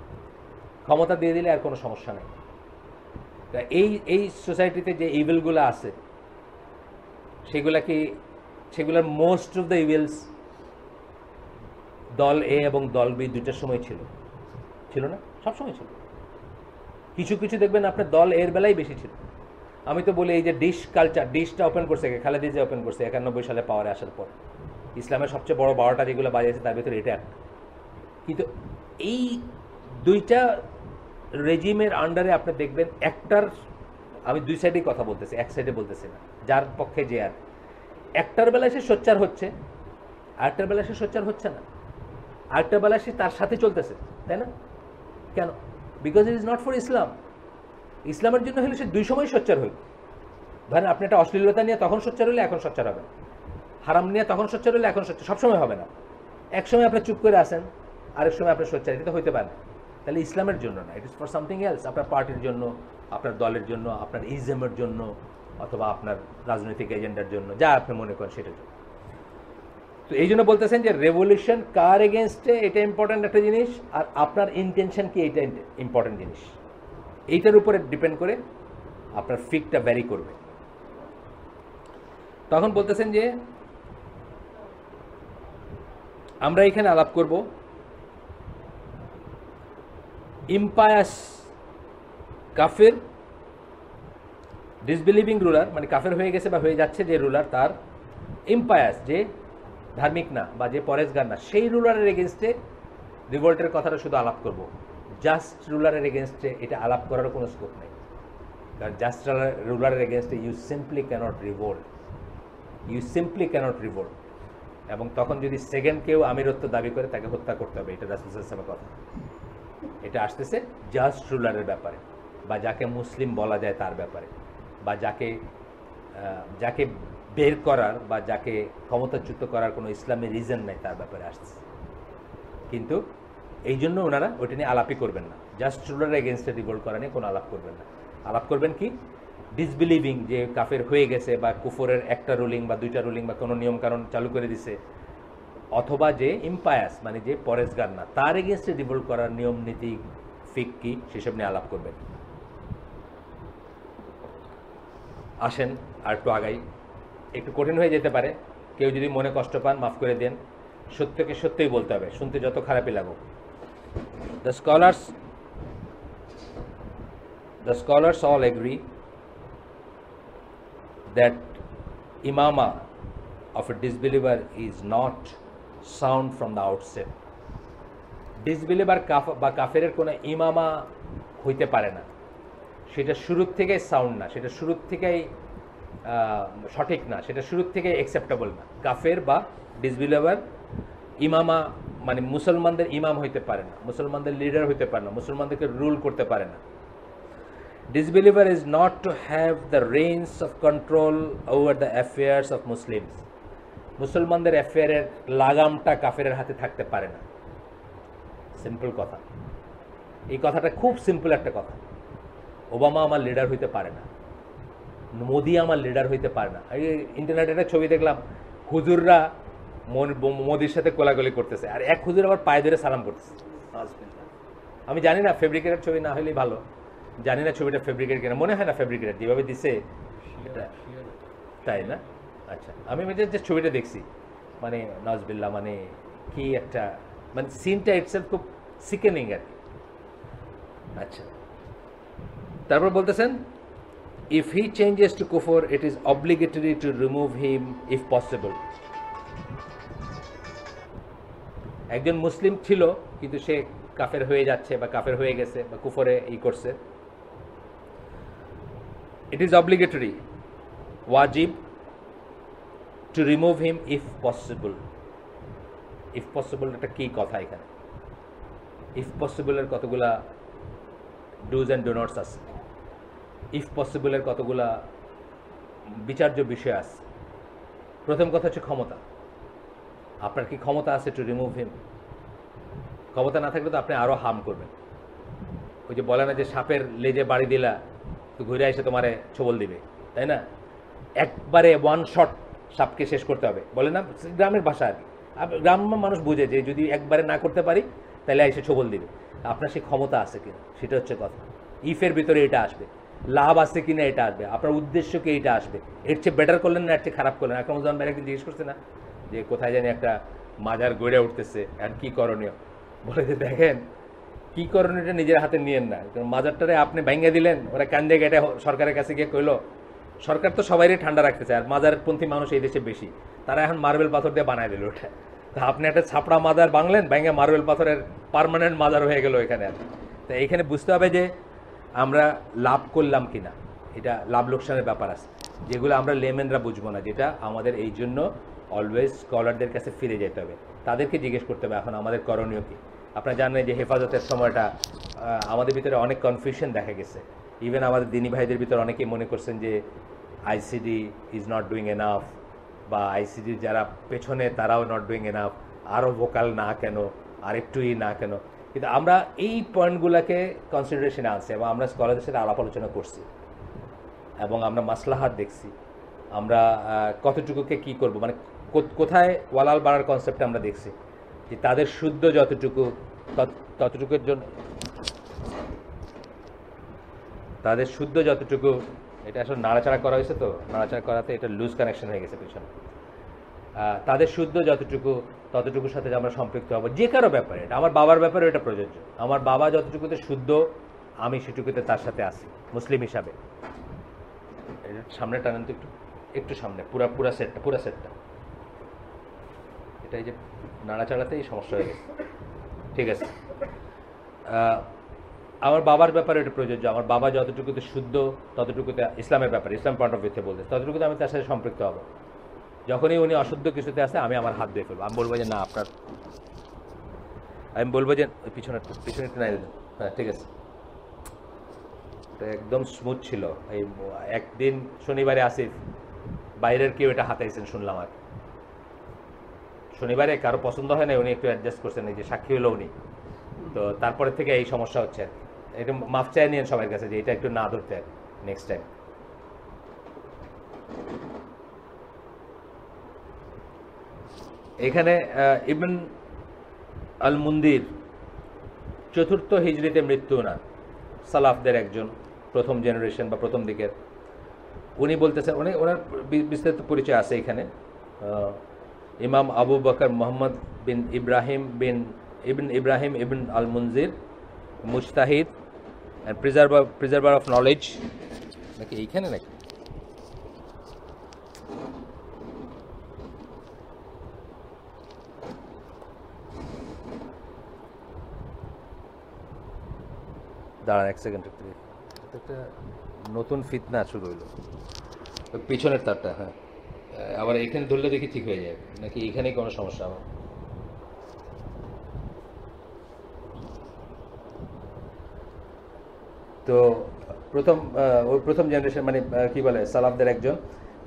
ক্ষমতা দিয়ে দিলে আর কোনো সমস্যা নেই। এই সোসাইটিতে যে ইভিলগুলো আছে, সেগুলোর মোস্ট অফ দ্য ইভিলস দল এ এবং দল বি দুইটার সময় ছিল না? সবসময় ছিল। কিছু দেখবেন আপনার দল এর বেলায় বেশি ছিল। আমি তো বলি, এই যে ডিশ কালচার, ডিশটা ওপেন করছে খালেদা জিয়া ওপেন করছে 91 সালে পাওয়ারে আসার পর। ইসলামের সবচেয়ে বড় 12টা যেগুলো বাজিয়েছে তার ভিতরে এটা একটা। কিন্তু এই দুইটা রেজিমের আন্ডারে আপনি দেখবেন একটার, আমি দুই সাইডেই কথা বলতেছি, এক সাইডে বলতেছি না, যার পক্ষে যে আর একটার বেলায় সে সোচ্চার হচ্ছে, আরেকটার বেলায় সে সোচ্চার হচ্ছে না, আরেকটার বেলায় সে তার সাথে চলতেছে, তাই না? কেন? Because it is not for Islam. ইসলামের জন্য হলে সে দুই সময় সোচ্চার হইল। ধরেন আপনি একটা অশ্লীলতা নিয়ে তখন সোচ্চার হলে এখন সোচ্চার হবে, হারাম নিয়ে তখন সোচ্চার হলে এখন সোচ্চার, সবসময় হবে না। এক সময় আপনি চুপ করে আসেন, আরেক সময় আপনার সোচ্চার, এটা তো হইতে পারে। তাহলে ইসলামের জন্য না, it is for something else, আপনার পার্টির জন্য, আপনার দলের জন্য, আপনার ইজমের জন্য, অথবা আপনার রাজনৈতিক এজেন্ডার জন্য, যা আপনি মনে করেন সেটার জন্য। তো এই জন্য বলতেছেন যে রেভলিউশন কার এগেনস্টে, এটা ইম্পর্ট্যান্ট একটা জিনিস, আর আপনার ইন্টেনশন কি, এটা ইম্পর্ট্যান্ট জিনিস। এইটার উপরে ডিপেন্ড করে আপনার ফিকটা ভ্যারি করবে। তখন বলতেছেন যে আমরা এখানে আলাপ করব ইম্পায়াস কাফের, ডিসবিলিভিং রুলার, মানে কাফের হয়ে গেছে বা হয়ে যাচ্ছে যে রুলার, তার ইম্পায়াস, যে ধার্মিক না বা যে পরেজগার না, সেই রুলারের এগেনস্টে রিভোল্টের কথাটা শুধু আলাপ করব। জাস্ট রুলারের এগেনস্টে এটা আলাপ করারও কোনো স্কোপ নেই, কারণ জাস্ট রুলারের এগেনস্টে ইউ সিম্পলি ক্যানট রিভোল্ট, এবং তখন যদি সেকেন্ড কেউ আমিরত্ব দাবি করে তাকে হত্যা করতে হবে। এটা রাসূল সাল্লাল্লাহু আলাইহি ওয়াসাল্লামের কথা। এটা আসতেছে জাস্ট রুলারের ব্যাপারে, বা যাকে মুসলিম বলা যায় তার ব্যাপারে, বা যাকে বের করার বা যাকে ক্ষমতাচ্যুত করার কোনো ইসলামী রিজন নাই তার ব্যাপারে আসছে। কিন্তু এই জন্য ওনারা ওইটা নিয়ে আলাপই করবেন না, জাস্ট রুলারের এগেনস্টে রিভোল্ট করা নিয়ে কোনো আলাপ করবেন না। আলাপ করবেন কি, ডিসবিলিভিং, যে কাফের হয়ে গেছে বা কুফরের একটা রুলিং বা দুইটা রুলিং বা কোনো নিয়মকানুন চালু করে দিছে, অথবা যে ইম্পায়াস, মানে যে পরেজগার না, তার এগেনস্টে রিভোল্ট করার নিয়ম নীতি ফিক কি, সেসব নিয়ে আলাপ করবেন। আসেন আর একটু আগাই, একটু কঠিন হয়ে যেতে পারে, কেউ যদি মনে কষ্ট পান মাফ করে দেন, সত্যকে সত্যই বলতে হবে, শুনতে যত খারাপই লাগুক। The scholars all agree that imama of a disbeliever is not sound from the outset. Disbeliever বা কাফেরের কোনো ইমামা হইতে পারে না, সেটা শুরুর থেকেই সাউন্ড না, সেটা শুরুর থেকেই সঠিক না, সেটা শুরুর থেকেই অ্যাকসেপ্টেবল না। কাফের বা ডিসবিলিভার ইমামা মানে মুসলমানদের ইমাম হইতে পারে না, মুসলমানদের লিডার হইতে পারে না, মুসলমানদেরকে রুল করতে পারে না। Disbeliever is not to have the reins of control over the affairs of Muslims. মুসলমানদের অ্যাফেয়ারের লাগামটা কাফেরের হাতে থাকতে পারে না। সিম্পল কথা, এই কথাটা খুব সিম্পল একটা কথা। ওবামা আমার লিডার হইতে পারে না, মোদি আমার লিডার হইতে পারে না। এই ইন্টারনেটে একটা ছবি দেখলাম, হুজুররা মোদির সাথে কোলাগুলি করতেছে, আর এক হুজুর আবার পায়ে ধরে সালাম করতেছে। আমি জানি না, ফেব্রিকেটের ছবি না হলেই ভালো, জানি না ছবিটা ফেব্রিকেট কিনা, মনে হয় না ফেব্রিকেটের, যেভাবে দিছে এটা, তাই না? আচ্ছা, আমি যে ছবিটা দেখছি, মানে নাজবিল্লাহ, মানে কি একটা, মানে সিনটা ইটসেলফ খুব সিকেনিং আর কি। আচ্ছা, তারপর বলতেছেন, ইফ হি চেঞ্জেস টু কুফর ইট is obligatory to remove him if possible. একজন মুসলিম ছিল কিন্তু সে কাফের হয়ে যাচ্ছে বা কাফের হয়ে গেছে বা কুফরে করছে, it is obligatory, wajib, to remove him if possible. If possible একটা কি কথা এখানে? if possible এর কতগুলা do's and do nots আছে, if possible এর কতগুলা বিচার্য বিষয় আছে। প্রথম কথা হচ্ছে ক্ষমতা। আপনার কি ক্ষমতা আছে টু রিমুভ হিম? ক্ষমতা না থাকলে তো আপনি আরো হার্ম করবেন। ওই যে বলে না যে সাপের লেজে বাড়ি দিলা তো ঘুরে এসে তোমারে ছবল দিবে, তাই না? একবারে ওয়ান শট সাপকে শেষ করতে হবে, বলে না গ্রামের ভাষা আর কি। গ্রামের মানুষ বুঝে যে যদি একবারে না করতে পারি তাহলে এসে ছবল দিবে। আপনার সেই ক্ষমতা আছে কিনা সেটা হচ্ছে কথা। ইফের ভিতরে এটা আসবে, লাভ আছে কিনা এটা আসবে, আপনার উদ্দেশ্য কি এটা আসবে। এর চেয়ে বেটার করলেন না এর চেয়ে খারাপ করলেন। আকরামুজ্জামান ভাই একদিন জিজ্ঞেস করছে না যে কোথায় জানি একটা মাজার গড়ে উঠতেছে আর কি করণীয়, বলে যে দেখেন কি করণীয়টা নিজের হাতে নিয়েন না, মাজারটারে আপনি ভেঙে দিলেন, ওরা কান্দে গেটে সরকারের কাছে গিয়ে কইলো, সরকার তো সবাইরই ঠান্ডা রাখতেছে, আর মাজারপন্থী মানুষ এই দেশে বেশি, তারা এখন মার্বেল পাথর দিয়ে বানায় দিল ওটা। তা আপনি একটা ছাপড়া মাজার বাংলেন, ভেঙে মার্বেল পাথরের পার্মানেন্ট মাজার হয়ে গেল এখানে। আর তো এইখানে বুঝতে হবে যে আমরা লাভ করলাম কিনা, এটা লাভ লোকসানের ব্যাপার আছে, যেগুলো আমরা লেমেনরা বুঝবো না, যেটা আমাদের এই জন্য অলওয়েজ স্কলারদের কাছে ফিরে যেতে হবে, তাদেরকে জিজ্ঞেস করতে হবে এখন আমাদের করণীয় কি। আপনারা জানেন যে হেফাজতের সময়টা আমাদের ভিতরে অনেক কনফিউশন দেখা গেছে। ইভেন আমাদের দিনী ভাইদের ভিতরে অনেকেই মনে করছেন যে ICD is not doing enough, বা আইসিডির যারা পেছনে তারাও নট ডুইং এনাফ, আরও ভোকাল না কেন, আরেকটুই না কেন। কিন্তু আমরা এই পয়েন্টগুলোকে কনসিডারেশনে আনছি এবং আমরা স্কলারদের সাথে আলাপ আলোচনা করছি এবং আমরা মাসলাহাত দেখছি, আমরা কতটুকুকে কি করব, মানে কোথায় ওয়ালাল বাড়ার কনসেপ্টে আমরা দেখছি যে তাদের শুদ্ধ যতটুকু ততটুকুর জন্য, তাদের শুদ্ধ যতটুকু, এটা আসলে নাড়াচাড়া করা হয়েছে, তো নাড়াচাড়া করাতে এটা লুজ কানেকশন হয়ে গেছে পিছনে। তাদের শুদ্ধ যতটুকু ততটুকুর সাথে আমরা সম্পৃক্ত হব যে কারো ব্যাপারে। এটা আমার বাবার ব্যাপারে এটা প্রযোজ্য, আমার বাবা যতটুকুতে শুদ্ধ আমি সেটুকুতে তার সাথে আছি মুসলিম হিসাবে। এটা সামনে টানেন তো, একটু সামনে, পুরা সেটটা। এটা এই যে নাড়াচাড়াতেই সমস্যা হয়ে গেছে, ঠিক আছে। আমার বাবার ব্যাপারে এটা প্রযোজ্য, আমার বাবা যতটুকুতে শুদ্ধ ততটুকুতে ইসলামের ব্যাপারে, ইসলাম পয়েন্ট অফ ভিউতে বলতে, ততটুকুতে আমি তার সাথে সম্পৃক্ত হব। যখনই উনি অশুদ্ধ কিছুতে আসে আমি আমার হাত দিয়ে ফেলবো, আমি বলবো যে না আপনার, আমি বলবো যে পিছনে একটু নাই, হ্যাঁ ঠিক আছে। এটা একদম স্মুথ ছিল। এই একদিন শনিবারে আসিফ বাইরের কেউ এটা হাতাইছেন শুনলাম, আর শনিবারে কারো পছন্দ হয় না, উনি একটু অ্যাডজাস্ট করছেন, এই যে সাক্ষী হলো উনি, তো তারপরে থেকে এই সমস্যা হচ্ছে আর কি। একটু মাফ চাই নিয়েন সবার কাছে যে এটা একটু না ধরতে আর নেক্সট টাইম। এখানে ইবন আল মুন্দির 4th হিজরিতে মৃত্যু, না সালাফদের একজন, প্রথম জেনারেশন বা প্রথম দিকের। উনি বলতেছেন, ওনার বিস্তারিত পরিচয় আছে এখানে। ইমাম আবু বকর মোহাম্মদ বিন ইব্রাহিম ইবন আল মুনজির, মুজতাহিদ অ্যান্ড প্রিজার্ভার অফ নলেজ, নাকি এইখানে নাকি দাঁড়ান এক সেকেন্ড, একটা নতুন ফিতনা শুরু হইলো। ওই পিছনের তারটা, হ্যাঁ, আবার এখানে ধরলে দেখি ঠিক হয়ে যায়, নাকি এখানেই কোনো সমস্যা আমার? তো প্রথম জেনারেশন মানে কি বলে সালাফদের একজন,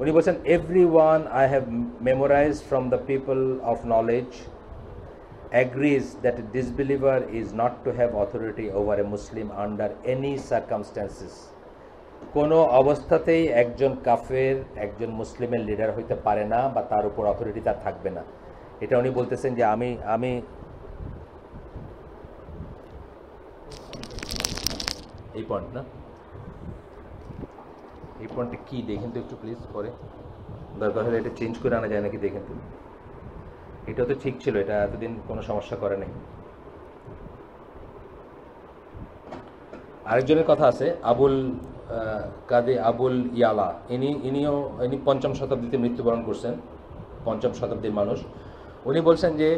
উনি বলছেন everyone I have memorize from the people of knowledge agrees that a disbeliever is not to have authority over a Muslim under any circumstances. কোনো অবস্থাতেই একজন কাফের একজন মুসলিমের লিডার হইতে পারে না বা তার উপর অথরিটি তার থাকবে না। এটা উনি বলতেছেন যে আমি এই পয়েন্ট না, এই পয়েন্টটা কি দেখেন তো একটু প্লিজ, পরে দরকার হলে এটা চেঞ্জ করে আনা যায় নাকি দেখেন তো। এটা তো ঠিক ছিল, এটা এতদিন কোনো সমস্যা করে নাই। আরেকজনের কথা আছে কাদে আবুল ইয়ালা, ইনি ৫ম শতাব্দীতে মৃত্যুবরণ করছেন, ৫ম শতাব্দীর মানুষ। উনি বলছেন যে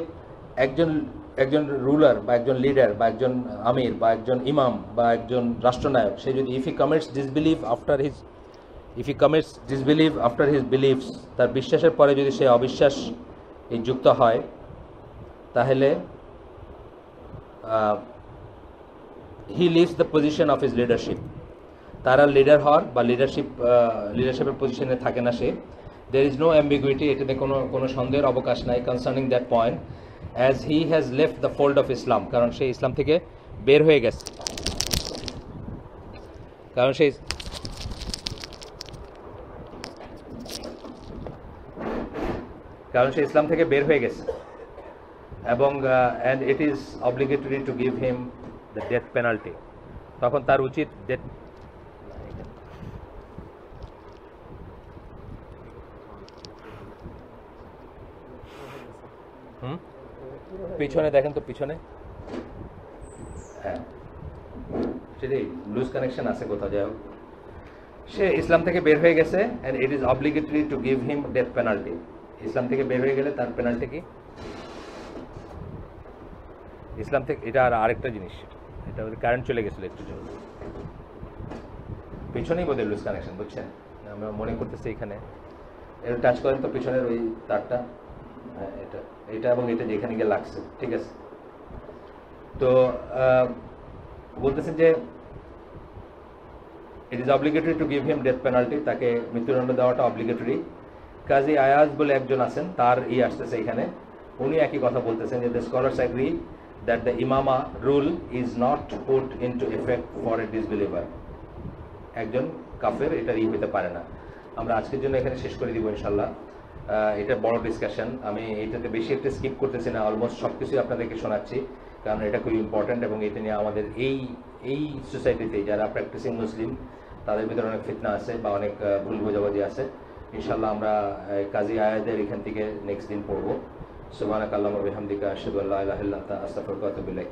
একজন রুলার বা একজন লিডার বা একজন আমির বা একজন ইমাম বা একজন রাষ্ট্রনায়ক, সে যদি if he commits disbelieve after his believes, তার বিশ্বাসের পরে যদি সে অবিশ্বাস যুক্ত হয়, তাহলে he leaves the position of his leadership, তারা লিডার হওয়ার বা লিডারশিপের পজিশনে থাকে না সে। দের ইজ নো অ্যাম্বিগুইটি, এটাতে কোনো সন্দেহের অবকাশ নাই concerning that point, as he has left the fold of Islam, কারণ সে ইসলাম থেকে বের হয়ে গেছে, ইসলাম থেকে বের হয়ে গেছে, এবং and it is obligatory to give him the death penalty, তখন তার উচিত ডেথ। পিছনে দেখেন তো, পিছনে, হ্যাঁ সেটাই লুজ কানেকশন আছে কোথাও। যাই হোক, সে ইসলাম থেকে বের হয়ে গেছে, and it is obligatory to give him death penalty. ইসলাম থেকে বের হয়ে গেলে তার পেনাল্টি কি? ইসলাম থেকে, এটা আরেকটা জিনিস, এটা কারেন্ট চলে গেছিল একটু জন্য, পিছনেই বোধহয় লুজ কানেকশন, বুঝছেন? আমরা মনে করতেছি এখানে এটা টাচ করেন তো পিছনের ওই তারটা, হ্যাঁ এটা এবং এটা যেখানে গিয়ে লাগছে, ঠিক আছে। তো বলতেছেন যে ইট is obligatory to give him death penalty, তাকে মৃত্যুদণ্ড দেওয়াটা অব্লিগেটরি। কাজী আয়াজ বলে একজন আছেন, তার আসতেছে এখানে, উনি একই কথা বলতেছেন যে the scholars agree that the ইমামা rule is not put into effect for a disbeliever, একজন কাফের এটা হতে পারে না। আমরা আজকের জন্য এখানে শেষ করে দিব ইনশাল্লাহ। এটা বড় ডিসকাশন, আমি এটাতে বেশি একটা স্কিপ করতেছি না, অলমোস্ট সব কিছুই আপনাদেরকে শোনাচ্ছি, কারণ এটা খুবই ইম্পর্ট্যান্ট, এবং এটা নিয়ে আমাদের এই সোসাইটিতে যারা প্র্যাকটিসিং মুসলিম তাদের ভিতরে অনেক ফিতনা আছে বা অনেক ভুল বোঝাবুঝি আছে। ইনশাল্লাহ আমরা কাজী আয়াদের এখান থেকে নেক্সট দিন পড়বো। সুবহানাকাল্লাহুম্মা ওয়া বিহামদিকা আশহাদু আল্লা ইলাহা ইল্লা আনতা আস্তাগফিরুকা ওয়া আতুবু ইলাইক।